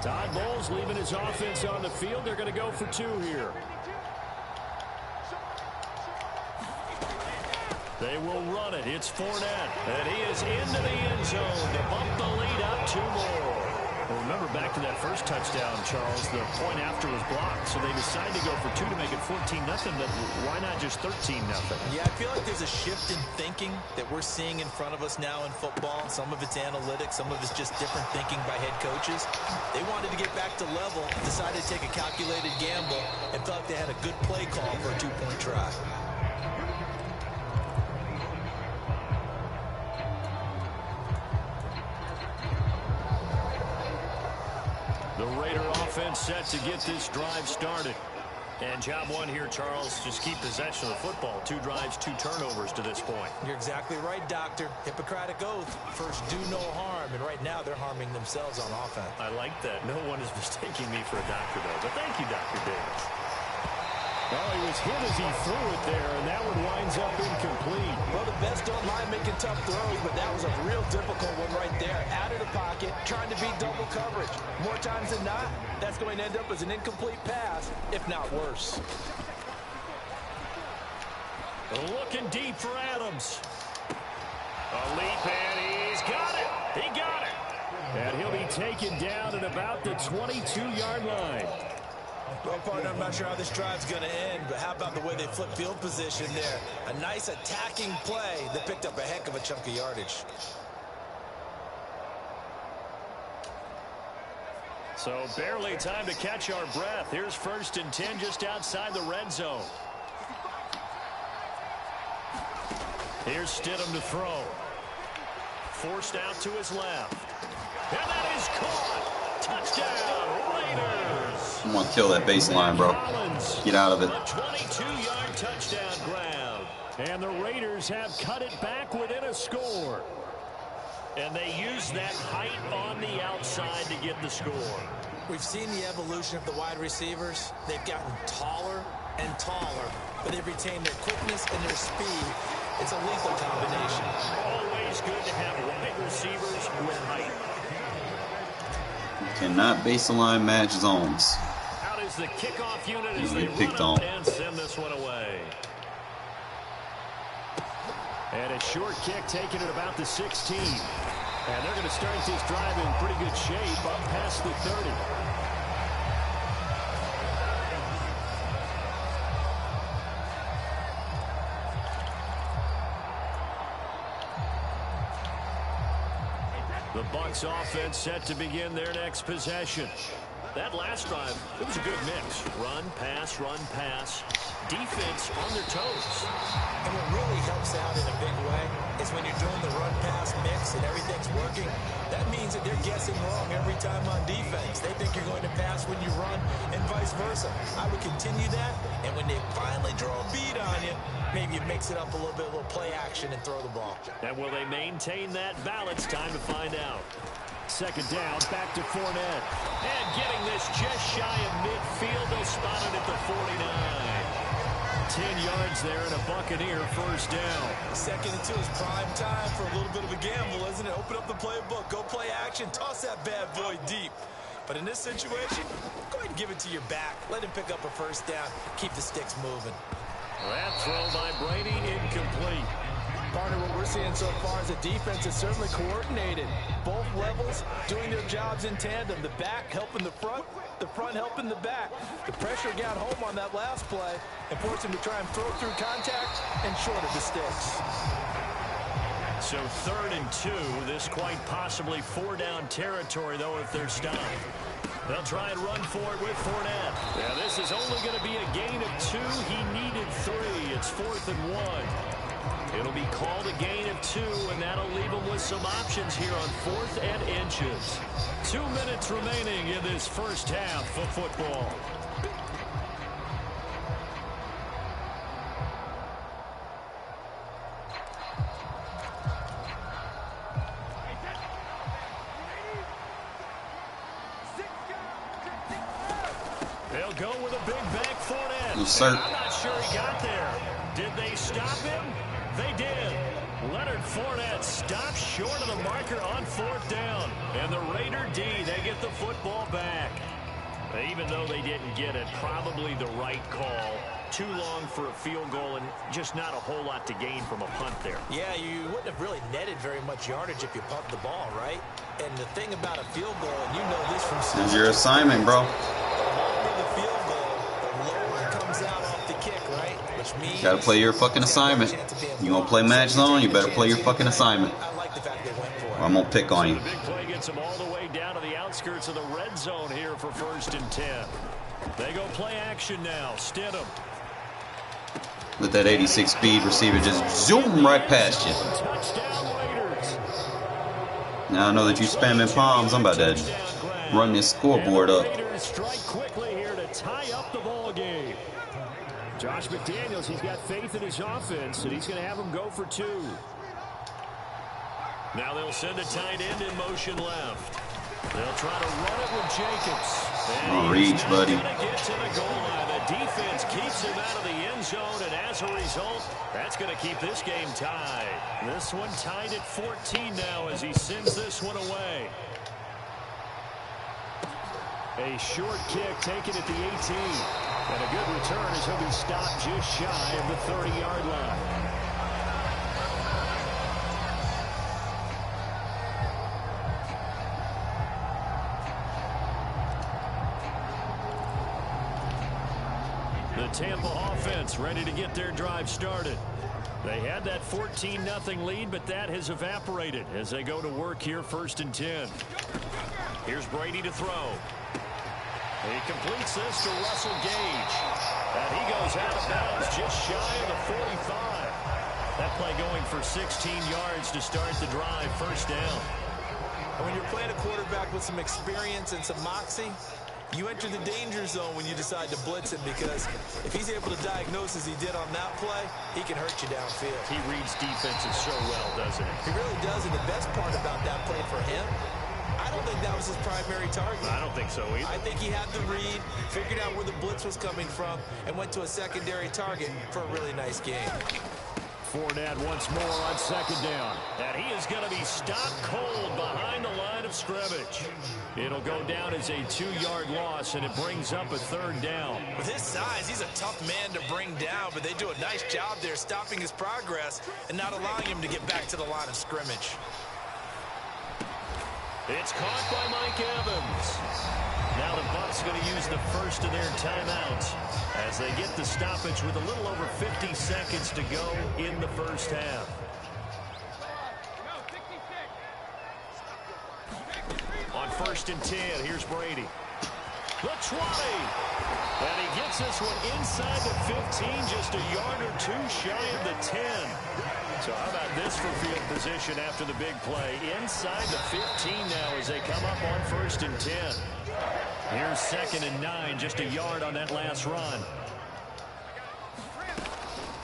Todd Bowles leaving his offense on the field. They're going to go for 2 here. They will run it. It's Fournette. And he is into the end zone to bump the lead up 2 more. Well, remember back to that first touchdown, Charles, the point after was blocked. So they decided to go for 2 to make it 14-0, but why not just 13-0? Yeah, I feel like there's a shift in thinking that we're seeing in front of us now in football. Some of it's analytics. Some of it's just different thinking by head coaches. They wanted to get back to level, decided to take a calculated gamble, and felt like they had a good play call for a 2-point try. The Raider offense set to get this drive started. And job 1 here, Charles, just keep possession of the football. 2 drives, 2 turnovers to this point. You're exactly right, Doctor. Hippocratic oath. First, do no harm. And right now, they're harming themselves on offense. I like that. No one is mistaking me for a doctor, though. But thank you, Dr. Davis. Well, he was hit as he threw it there, and that one winds up incomplete. Well, the best don't mind making tough throws, but that was a real difficult one right there. Out of the pocket, trying to beat double coverage. More times than not, that's going to end up as an incomplete pass, if not worse. Looking deep for Adams. A leap, and he's got it. He got it. And he'll be taken down at about the 22-yard line. Well, partner, I'm not sure how this drive's going to end, but how about the way they flip field position there? A nice attacking play that picked up a heck of a chunk of yardage. So barely time to catch our breath. Here's 1st and 10 just outside the red zone. Here's Stidham to throw. Forced out to his left. And that is caught. Touchdown, Raiders. I'm going to kill that baseline, bro. Get out of it. A 22-yard touchdown grab. And the Raiders have cut it back within a score. And they use that height on the outside to get the score. We've seen the evolution of the wide receivers. They've gotten taller and taller, but they've retained their quickness and their speed. It's a lethal combination. Always good to have wide receivers with height. Cannot baseline match zones. Out is the kickoff unit as You they get picked run on. up and send this one away. And a short kick taken at about the 16. And they're going to start this drive in pretty good shape up past the 30. The Bucs offense set to begin their next possession. That last drive, it was a good mix. Run, pass, defense on their toes. And what really helps out in a big way is when you're doing the run-pass mix and everything's working, that means that they're guessing wrong every time on defense. They think you're going to pass when you run and vice versa. I would continue that, and when they finally draw a bead on you, maybe you mix it up a little bit, a little play action, and throw the ball. And will they maintain that balance? Time to find out. Second down, back to Fournette. And getting this just shy of midfield, they'll spot it at the 49. 10 yards there and a Buccaneer first down. 2nd and 2 is prime time for a little bit of a gamble, isn't it? Open up the playbook, go play action, toss that bad boy deep. But in this situation, go ahead and give it to your back. Let him pick up a first down. Keep the sticks moving. That throw by Brady incomplete. Partner, what we're seeing so far is the defense is certainly coordinated. Both levels doing their jobs in tandem. The back helping the front helping the back. The pressure got home on that last play and forced him to try and throw through contact and short of the sticks. So 3rd and 2. This quite possibly 4-down territory, though, if they're stopped. They'll try and run for it with Fournette. Yeah, this is only going to be a gain of 2. He needed 3. It's 4th and 1. It'll be called a gain of 2, and that'll leave them with some options here on 4th and inches. 2 minutes remaining in this first half of football. They'll go with a big back Fournette. I'm not sure he got there. Did they stop him? They did. Leonard Fournette stopped short of the marker on 4th down. And the Raider D, they get the football back. Even though they didn't get it, probably the right call. Too long for a field goal and just not a whole lot to gain from a punt there. Yeah, you wouldn't have really netted very much yardage if you pumped the ball, right? And the thing about a field goal, and you know this from... This is your assignment, bro. The field goal, the lower it comes out off the kick, right? Which means... You gotta play your fucking assignment. You gonna play match zone, you better play your fucking assignment. I like the fact they went for it. Or I'm gonna pick on you. The big play gets them all the way down to the outskirts of the red zone here for 1st and 10. They go play action now. Stidham. Let that 86 speed receiver just zoom right past you. Now I know that you spamming palms. I'm about to run this scoreboard up. Strike quickly here to tie up the ball game. Josh McDaniels, he's got faith in his offense, and he's going to have him go for 2. Now they'll send a tight end in motion left. They'll try to run it with Jacobs. Oh, reach, buddy. Get to the goal line. The defense keeps him out of the end zone, and as a result, that's going to keep this game tied. This one tied at 14 now as he sends this one away. A short kick taken at the 18. And a good return as he'll be stopped just shy of the 30-yard line. The Tampa offense ready to get their drive started. They had that 14-0 lead, but that has evaporated as they go to work here 1st and 10. Here's Brady to throw. He completes this to Russell Gage. And he goes out of bounds just shy of the 45. That play going for 16 yards to start the drive, 1st down. When you're playing a quarterback with some experience and some moxie, you enter the danger zone when you decide to blitz him, because if he's able to diagnose as he did on that play, he can hurt you downfield. He reads defenses so well, doesn't he? He really does, and the best part about that play for him, I don't think that was his primary target. I don't think so either. I think he had the read, figured out where the blitz was coming from, and went to a secondary target for a really nice game. Fournette once more on 2nd down. And he is going to be stopped cold behind the line of scrimmage. It'll go down as a 2-yard loss, and it brings up a 3rd down. With his size, he's a tough man to bring down, but they do a nice job there stopping his progress and not allowing him to get back to the line of scrimmage. It's caught by Mike Evans. Now the Bucs going to use the first of their timeouts as they get the stoppage with a little over 50 seconds to go in the first half. On 1st and 10, here's Brady. The 20. And he gets this one inside the 15, just a yard or 2 shy of the 10. So how about this for field position after the big play? Inside the 15 now as they come up on 1st and 10. Here's 2nd and 9, just a yard on that last run.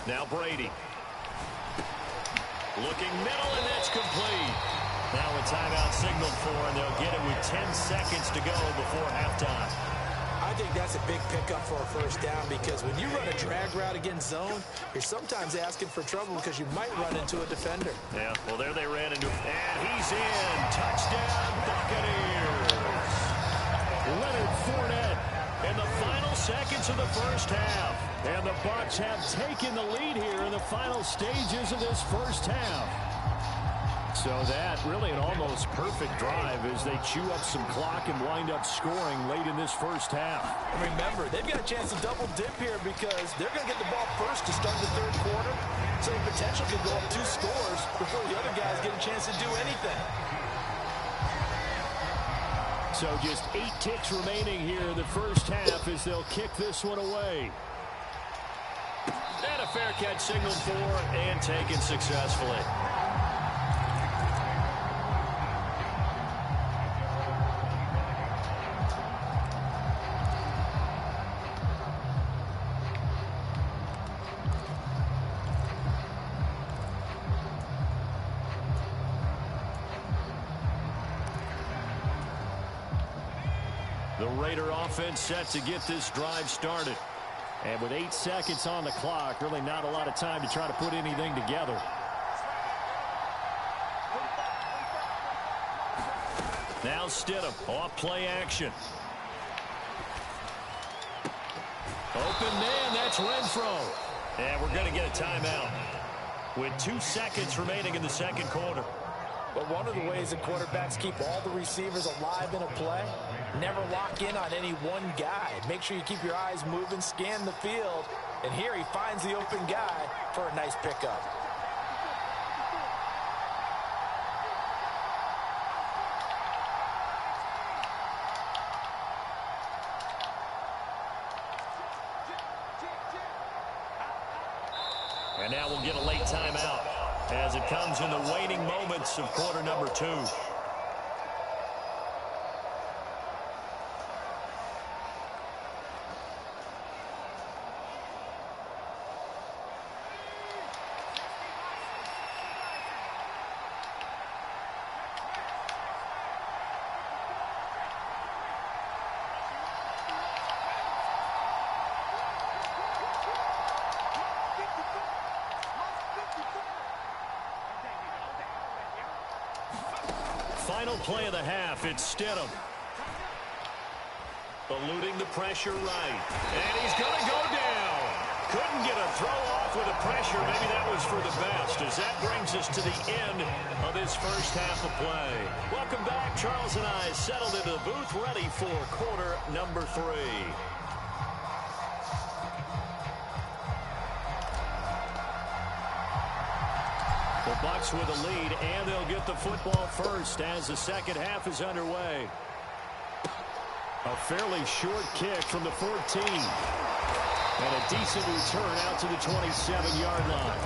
Now Brady. Looking middle, and that's complete. Now a timeout signaled for, and they'll get it with 10 seconds to go before halftime. I think that's a big pickup for a 1st down, because when you run a drag route against zone, you're sometimes asking for trouble because you might run into a defender. Yeah, well, there they ran into, and he's in. Touchdown, Buccaneers. Leonard Fournette in the final seconds of the first half. And the Bucs have taken the lead here in the final stages of this first half. So that really an almost perfect drive as they chew up some clock and wind up scoring late in this first half. Remember, they've got a chance to double dip here because they're going to get the ball first to start the 3rd quarter. So the potential could go up 2 scores before the other guys get a chance to do anything. So just 8 ticks remaining here in the first half as they'll kick this one away. And a fair catch signaled for and taken successfully. The Raider offense set to get this drive started. And with 8 seconds on the clock, really not a lot of time to try to put anything together. Now Stidham, off play action. Open man, that's Renfrow. And we're going to get a timeout with 2 seconds remaining in the second quarter. But one of the ways that quarterbacks keep all the receivers alive in a play, never lock in on any one guy. Make sure you keep your eyes moving, scan the field. And here he finds the open guy for a nice pickup. And now we'll get a late timeout as it comes in the waning moments of quarter number 2. Final play of the half, it's Stidham. Eluding the pressure right. And he's going to go down. Couldn't get a throw off with the pressure. Maybe that was for the best, as that brings us to the end of this first half of play. Welcome back. Charles and I settled into the booth, ready for quarter number 3. The Bucks with a lead, and they'll get the football first as the second half is underway. A fairly short kick from the 14. And a decent return out to the 27-yard line.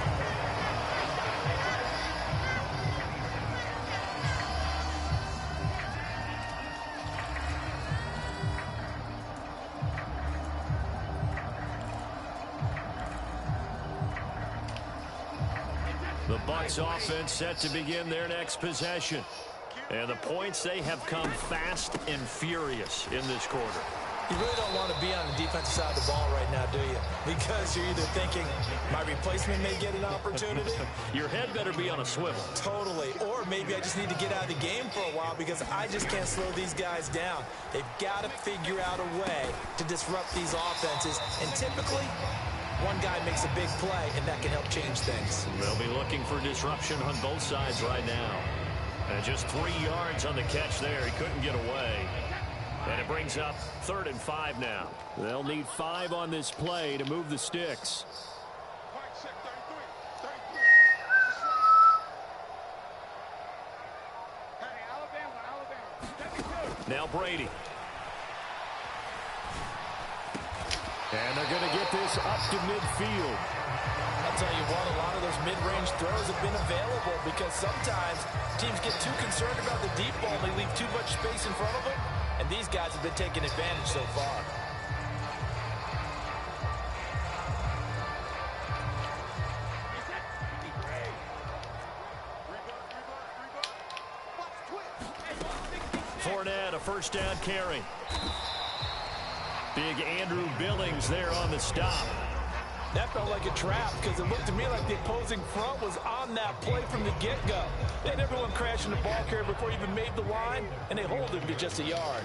The Bucks offense set to begin their next possession. And the points, they have come fast and furious in this quarter. You really don't want to be on the defensive side of the ball right now, do you? Because you're either thinking, my replacement may get an opportunity. Your head better be on a swivel. Totally. Or maybe I just need to get out of the game for a while because I just can't slow these guys down. They've got to figure out a way to disrupt these offenses. And typically, one guy makes a big play, and that can help change things. They'll be looking for disruption on both sides right now. And just 3 yards on the catch there. He couldn't get away. And it brings up 3rd and 5 now. They'll need 5 on this play to move the sticks. Now Brady. And they're going to get this up to midfield. I'll tell you what, a lot of those mid-range throws have been available because sometimes teams get too concerned about the deep ball. They leave too much space in front of them. And these guys have been taking advantage so far. Fournette, a first down carry. Big Andrew Billings there on the stop. That felt like a trap because it looked to me like the opposing front was on that play from the get-go. They had everyone crashing the ball carrier before he even made the line, and they hold him to just a yard.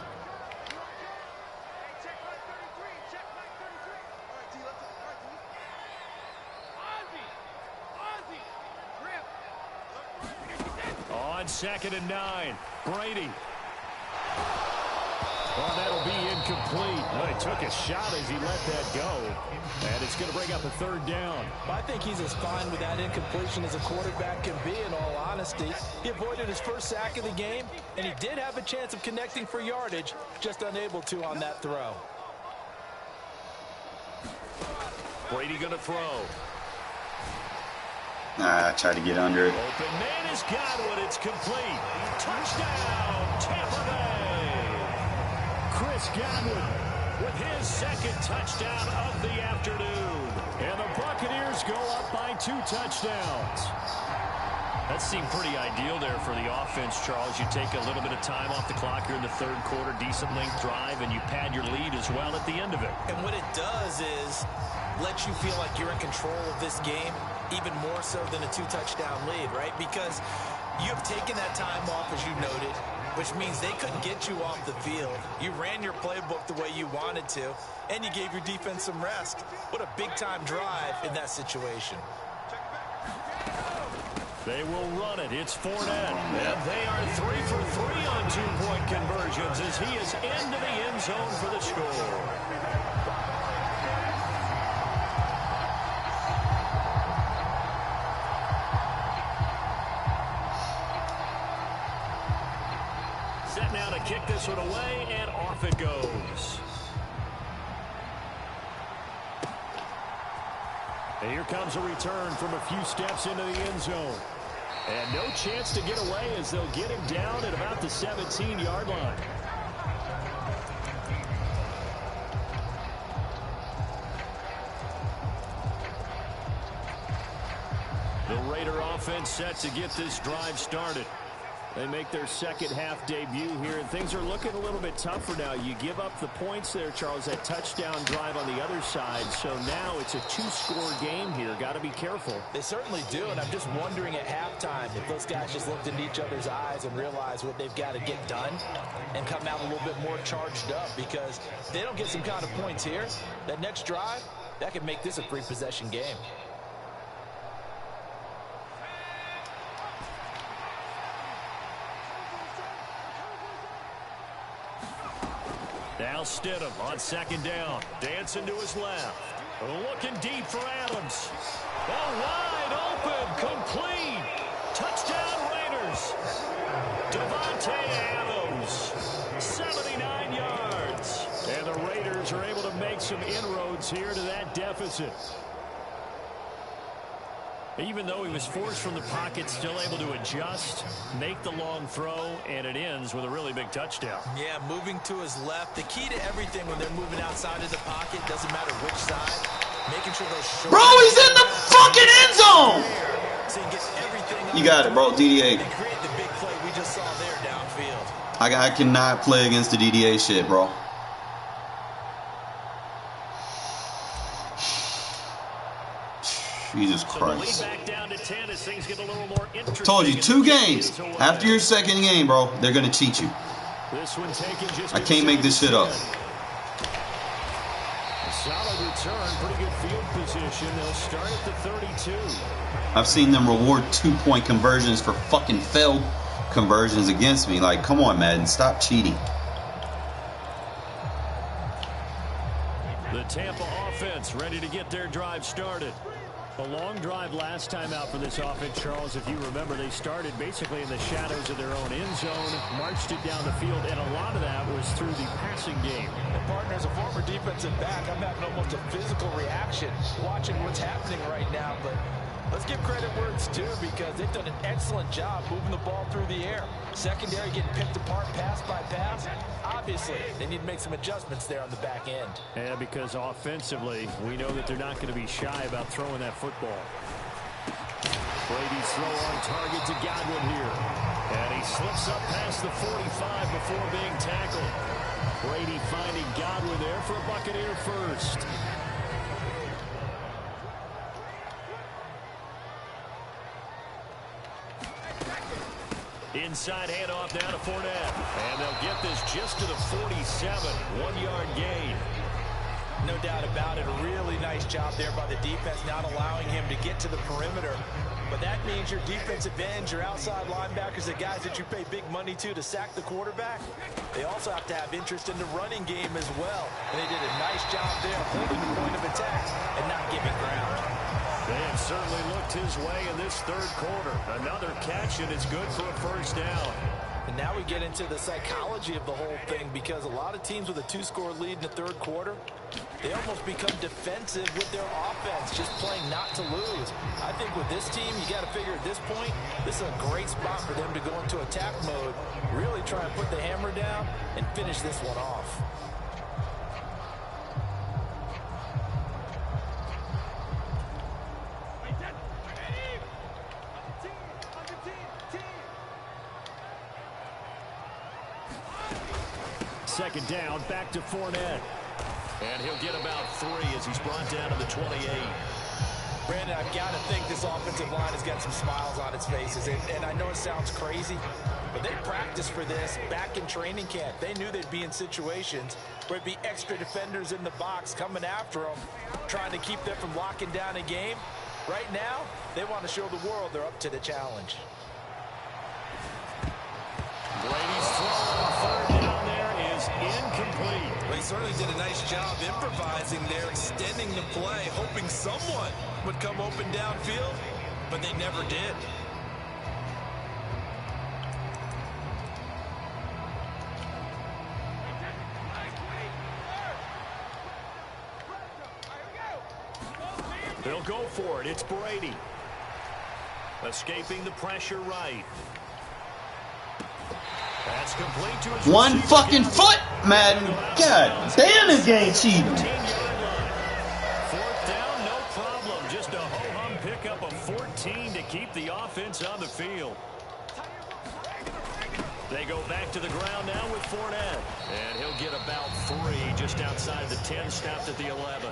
On 2nd and 9, Brady. Oh, that'll be incomplete. Well, he took a shot as he let that go. And it's going to bring up a third down. I think he's as fine with that incompletion as a quarterback can be, in all honesty. He avoided his first sack of the game, and he did have a chance of connecting for yardage, just unable to on that throw. Brady going to throw. I tried to get under it. Open man has got one. It's complete. Touchdown, Tampa Bay. Chris Godwin with his second touchdown of the afternoon. And the Buccaneers go up by 2 touchdowns. That seemed pretty ideal there for the offense, Charles. You take a little bit of time off the clock here in the third quarter, decent length drive, and you pad your lead as well at the end of it. And what it does is let you feel like you're in control of this game, even more so than a 2-touchdown lead, right? Because you've taken that time off, as you noted, which means they couldn't get you off the field. You ran your playbook the way you wanted to, and you gave your defense some rest. What a big-time drive in that situation. They will run it. It's Fournette. And they are 3 for 3 on 2-point conversions as he is into the end zone for the score. Set now to kick this one away, and off it goes. And here comes a return from a few steps into the end zone. And no chance to get away as they'll get him down at about the 17-yard line. The Raider offense set to get this drive started. They make their second half debut here, and things are looking a little bit tougher now. You give up the points there, Charles, that touchdown drive on the other side. So now it's a 2-score game here. Got to be careful. They certainly do, and I'm just wondering at halftime if those guys just looked into each other's eyes and realized what they've got to get done and come out a little bit more charged up, because if they don't get some kind of points here, that next drive, that could make this a 3-possession game. Now Stidham on second down. Dancing to his left. Looking deep for Adams. Oh, wide open. Complete. Touchdown Raiders. Devontae Adams. 79 yards. And the Raiders are able to make some inroads here to that deficit. Even though he was forced from the pocket, still able to adjust, make the long throw, and it ends with a really big touchdown. Yeah, moving to his left. The key to everything when they're moving outside of the pocket, doesn't matter which side, making sure those short... Bro, he's in the fucking end zone! So you get everything... You got it, bro. DDA. And create the big play we just saw there downfield. I cannot play against the DDA shit, bro. Jesus Christ. So back down to 10 as things get a little more interesting. Told you, 2 games. After your second game, bro, they're going to cheat you. This one taken just I can't make this shit up. A solid return, pretty good field position. They'll start at the 32. I've seen them reward 2-point conversions for fucking failed conversions against me. Like, come on, Madden, stop cheating. The Tampa offense ready to get their drive started. A long drive last time out for this offense, Charles. If you remember, they started basically in the shadows of their own end zone, marched it down the field, and a lot of that was through the passing game. And partner, as a former defensive back, I'm having almost a physical reaction watching what's happening right now. But let's give credit where it's due, because they've done an excellent job moving the ball through the air. Secondary getting picked apart pass by pass. Obviously, they need to make some adjustments there on the back end. Yeah, because offensively, we know that they're not going to be shy about throwing that football. Brady's throw on target to Godwin here. And he slips up past the 45 before being tackled. Brady finding Godwin there for a Buccaneer first. Inside handoff now to Fournette. And they'll get this just to the 47. 1-yard gain. No doubt about it. A really nice job there by the defense, not allowing him to get to the perimeter. But that means your defensive ends, your outside linebackers, the guys that you pay big money to sack the quarterback, they also have to have interest in the running game as well. And they did a nice job there holding the point of attack and not giving ground. They have certainly looked his way in this third quarter. Another catch, and it's good for a first down. And now we get into the psychology of the whole thing, because a lot of teams with a 2-score lead in the third quarter, they almost become defensive with their offense, just playing not to lose. I think with this team, you got to figure at this point, this is a great spot for them to go into attack mode, really try and put the hammer down and finish this one off. Second down, back to Fournette. And he'll get about 3 as he's brought down to the 28. Brandon, I've got to think this offensive line has got some smiles on its faces. And I know it sounds crazy, but they practiced for this back in training camp. They knew they'd be in situations where it'd be extra defenders in the box coming after them, trying to keep them from locking down a game. Right now, they want to show the world they're up to the challenge. Brady's throw on third down there is incomplete. Well, he certainly did a nice job improvising there, extending the play, hoping someone would come open downfield, but they never did. They'll go for it. It's Brady. Escaping the pressure right. That's complete to his One receiver. fucking foot, Madden. God damn, this game cheating. 14-yard line. Fourth down, no problem. Just a ho-hum pickup of 14 to keep the offense on the field. They go back to the ground now with Fournette. And he'll get about 3 just outside the 10, stopped at the 11.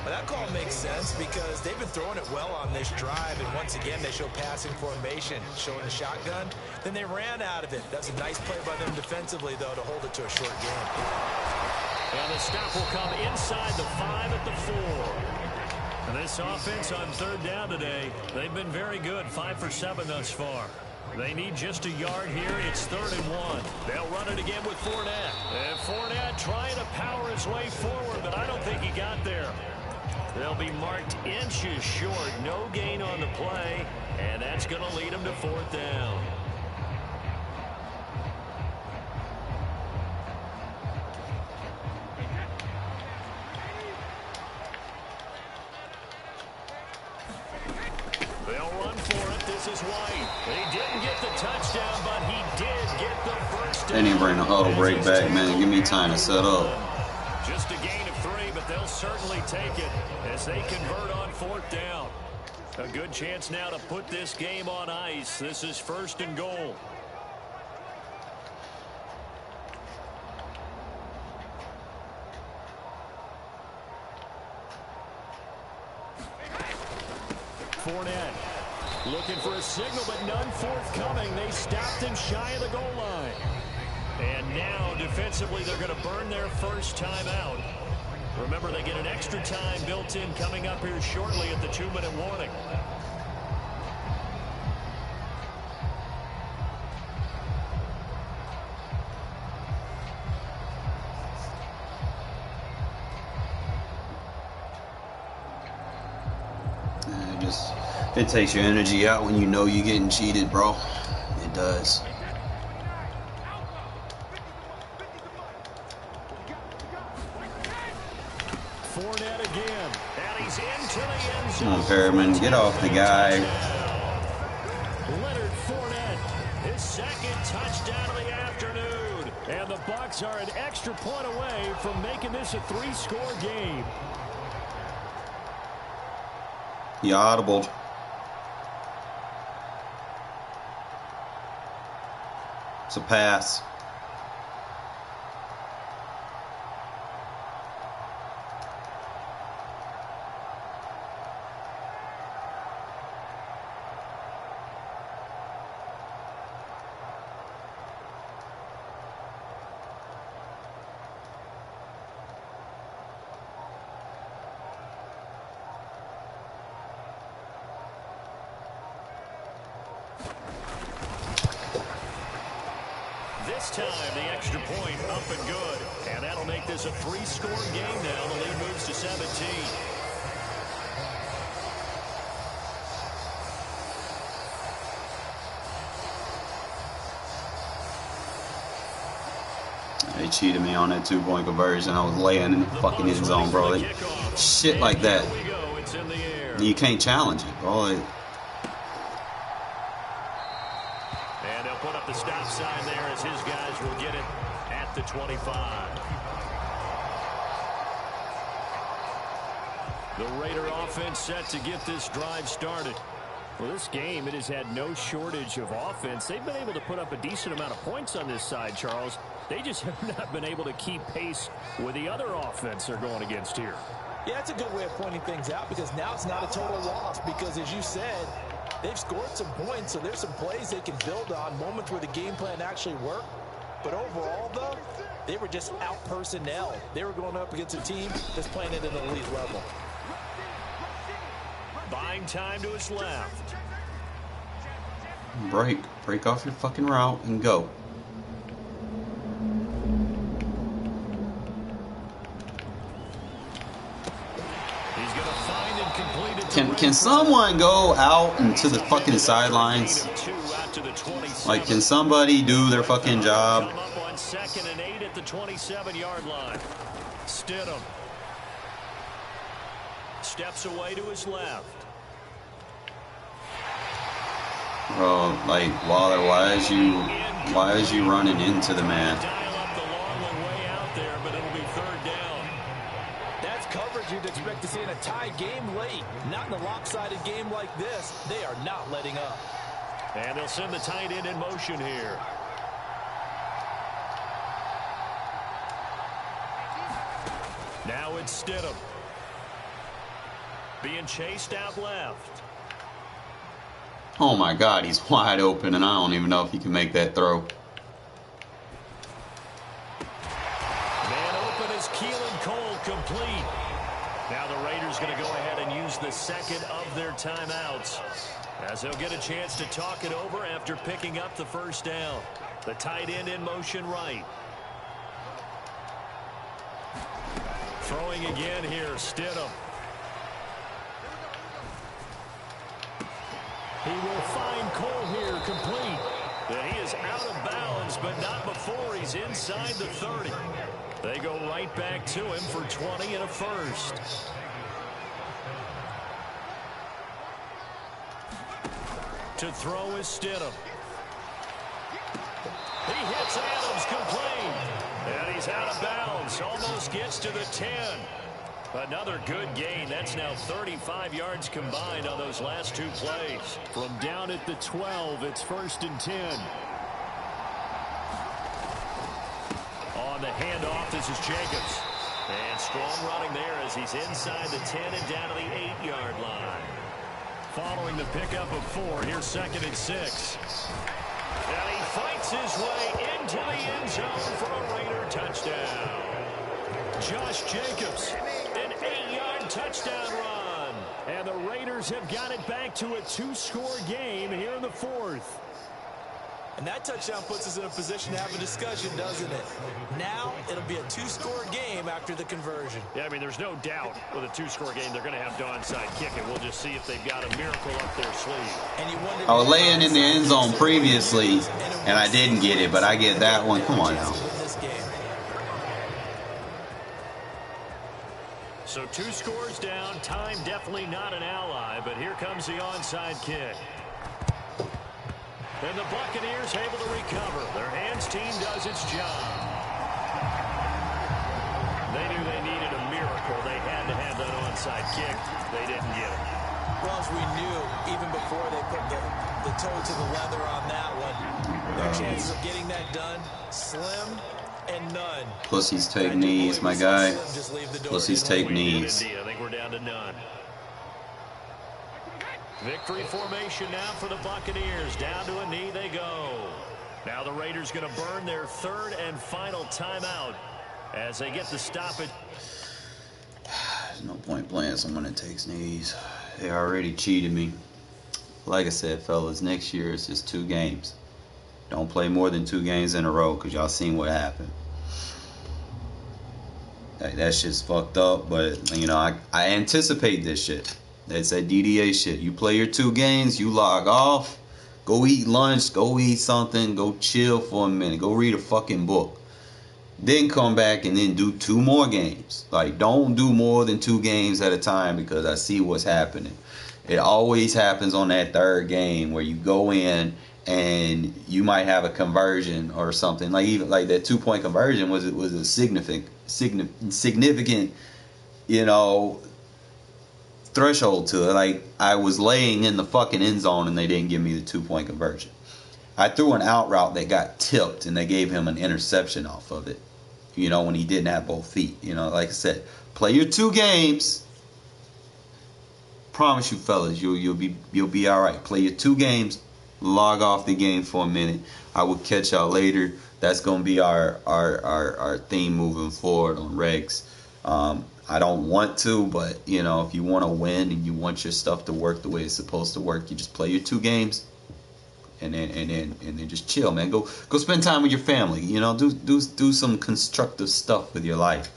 Well, that call makes sense because they've been throwing it well on this drive, and once again they show passing formation, showing the shotgun. Then they ran out of it. That's a nice play by them defensively, though, to hold it to a short game. And the stop will come inside the 5 at the 4. And this offense on third down today, they've been very good, 5 for 7 thus far. They need just a yard here. It's 3rd and 1. They'll run it again with Fournette. And Fournette trying to power his way forward, but I don't think he got there. They'll be marked inches short. No gain on the play, and that's going to lead them to 4th down. They'll run for it. This is White. He didn't get the touchdown, but he did get the first down. They didn't bring the huddle break back, man. Give me time to set up. Just a gain of 3, but they'll certainly take it as they convert on 4th down. A good chance now to put this game on ice. This is 1st and goal. Fournette looking for a signal, but none forthcoming. They stopped him shy of the goal line. And now, defensively, they're going to burn their first time out. Remember, they get an extra time built in coming up here shortly at the 2-minute warning. It takes your energy out when you know you're getting cheated, bro. It does. Fournette again, and he's into the end zone. Come on, Perriman, get off the guy. Leonard Fournette, his 2nd touchdown of the afternoon. And the Bucs are an extra point away from making this a 3-score game. He audibled. It's a pass. this time, the extra point up and good. And that'll make this a 3-score game now. The lead moves to 17. They cheated me on that 2-point conversion. I was laying in the fucking end zone, bro. Shit like that. You can't challenge it, bro. And they'll put up the stop sign there as his guys will get it at the 25. The Raider offense set to get this drive started. Well, this game, it has had no shortage of offense. They've been able to put up a decent amount of points on this side, Charles. They just have not been able to keep pace with the other offense they're going against here. Yeah, that's a good way of pointing things out because now it's not a total loss because, as you said, they've scored some points, so there's some plays they can build on, moments where the game plan actually worked. But overall, though, they were just out-personnel. They were going up against a team that's playing at an elite level. Buying time to his left. Break off your fucking route and go. He's going to find and complete it. Can someone go out into the fucking sidelines? Like, can somebody do their fucking job? Come up on 2nd and 8 at the 27-yard line. Stidham steps away to his left. Bro, like, why is you running into the man? Dial up the long one way out there, but it'll be 3rd down. That's coverage you'd expect to see in a tie game late. Not in a lopsided game like this. They are not letting up. And they'll send the tight end in motion here. Now it's Stidham. Being chased out left. Oh my God, he's wide open, and I don't even know if he can make that throw. Man open is Keelan Cole, complete. Now the Raiders going to go ahead and use the second of their timeouts, as they'll get a chance to talk it over after picking up the first down. The tight end in motion right. Throwing again here, Stidham. He will find Cole here, complete. And he is out of bounds, but not before he's inside the 30. They go right back to him for 20 and a first. To throw is Stidham. He hits Adams, complete. And he's out of bounds, almost gets to the 10. Another good gain. That's now 35 yards combined on those last 2 plays. From down at the 12, it's 1st and 10. On the handoff, this is Jacobs. And strong running there as he's inside the 10 and down to the 8-yard line. Following the pickup of 4, here's 2nd and 6. And he fights his way into the end zone for a Raider touchdown. Josh Jacobs, an 8-yard touchdown run. And the Raiders have got it back to a 2-score game here in the 4th. And that touchdown puts us in a position to have a discussion, doesn't it? Now it'll be a 2-score game after the conversion. Yeah, I mean, there's no doubt with a 2-score game they're going to have to onside kick it. We'll just see if they've got a miracle up their sleeve. And you wonder, I was laying in the end zone previously, and I didn't get it, but I get that one. Come on now. So 2 scores down. Time definitely not an ally, but here comes the onside kick. And the Buccaneers able to recover. Their hands team does its job. They knew they needed a miracle. They had to have that onside kick. They didn't get it. Well, as we knew, even before they put the toe to the leather on that one, their chances of getting that done, slim and none. Pussies take knees, my guy. Pussies take knees. I think we're down to none. Victory formation now for the Buccaneers. Down to a knee they go. Now the Raiders going to burn their 3rd and final timeout as they get the stoppage. There's no point playing someone that takes knees. They already cheated me. Like I said, fellas, next year it's just 2 games. Don't play more than 2 games in a row, because y'all seen what happened. Like, that shit's fucked up, but, you know, I anticipate this shit. That's that DDA shit. You play your 2 games, you log off, go eat lunch, go eat something, go chill for a minute, go read a fucking book. Then come back and then do 2 more games. Like, don't do more than 2 games at a time, because I see what's happening. It always happens on that 3rd game where you go in and you might have a conversion or something. Like, even like that 2-point conversion was a significant, you know, threshold to it. Like, I was laying in the fucking end zone and they didn't give me the 2-point conversion. I threw an out route that got tipped and they gave him an interception off of it. You know, when he didn't have both feet. You know, like I said, play your 2 games. Promise you, fellas, you'll be all right. Play your 2 games. Log off the game for a minute. I will catch y'all later. That's gonna be our theme moving forward on Regs. I don't want to, but you know, if you want to win and you want your stuff to work the way it's supposed to work, you just play your 2 games. And then just chill, man. Go spend time with your family. You know, do some constructive stuff with your life.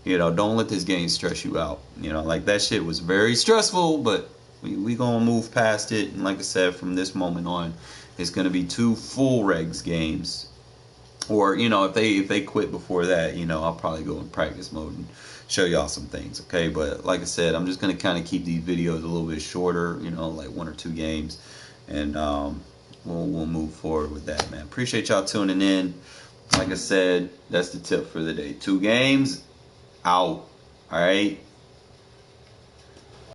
You know, don't let this game stress you out. You know, like, that shit was very stressful, but we gonna move past it. And like I said, from this moment on, it's gonna be 2 full Regs games. Or, you know, if they quit before that, you know, I'll probably go in practice mode and show y'all some things, okay? But like I said, I'm just gonna kind of keep these videos a little bit shorter. You know, like 1 or 2 games, and we'll move forward with that, man. Appreciate y'all tuning in. Like I said, that's the tip for the day. 2 games, out. All right.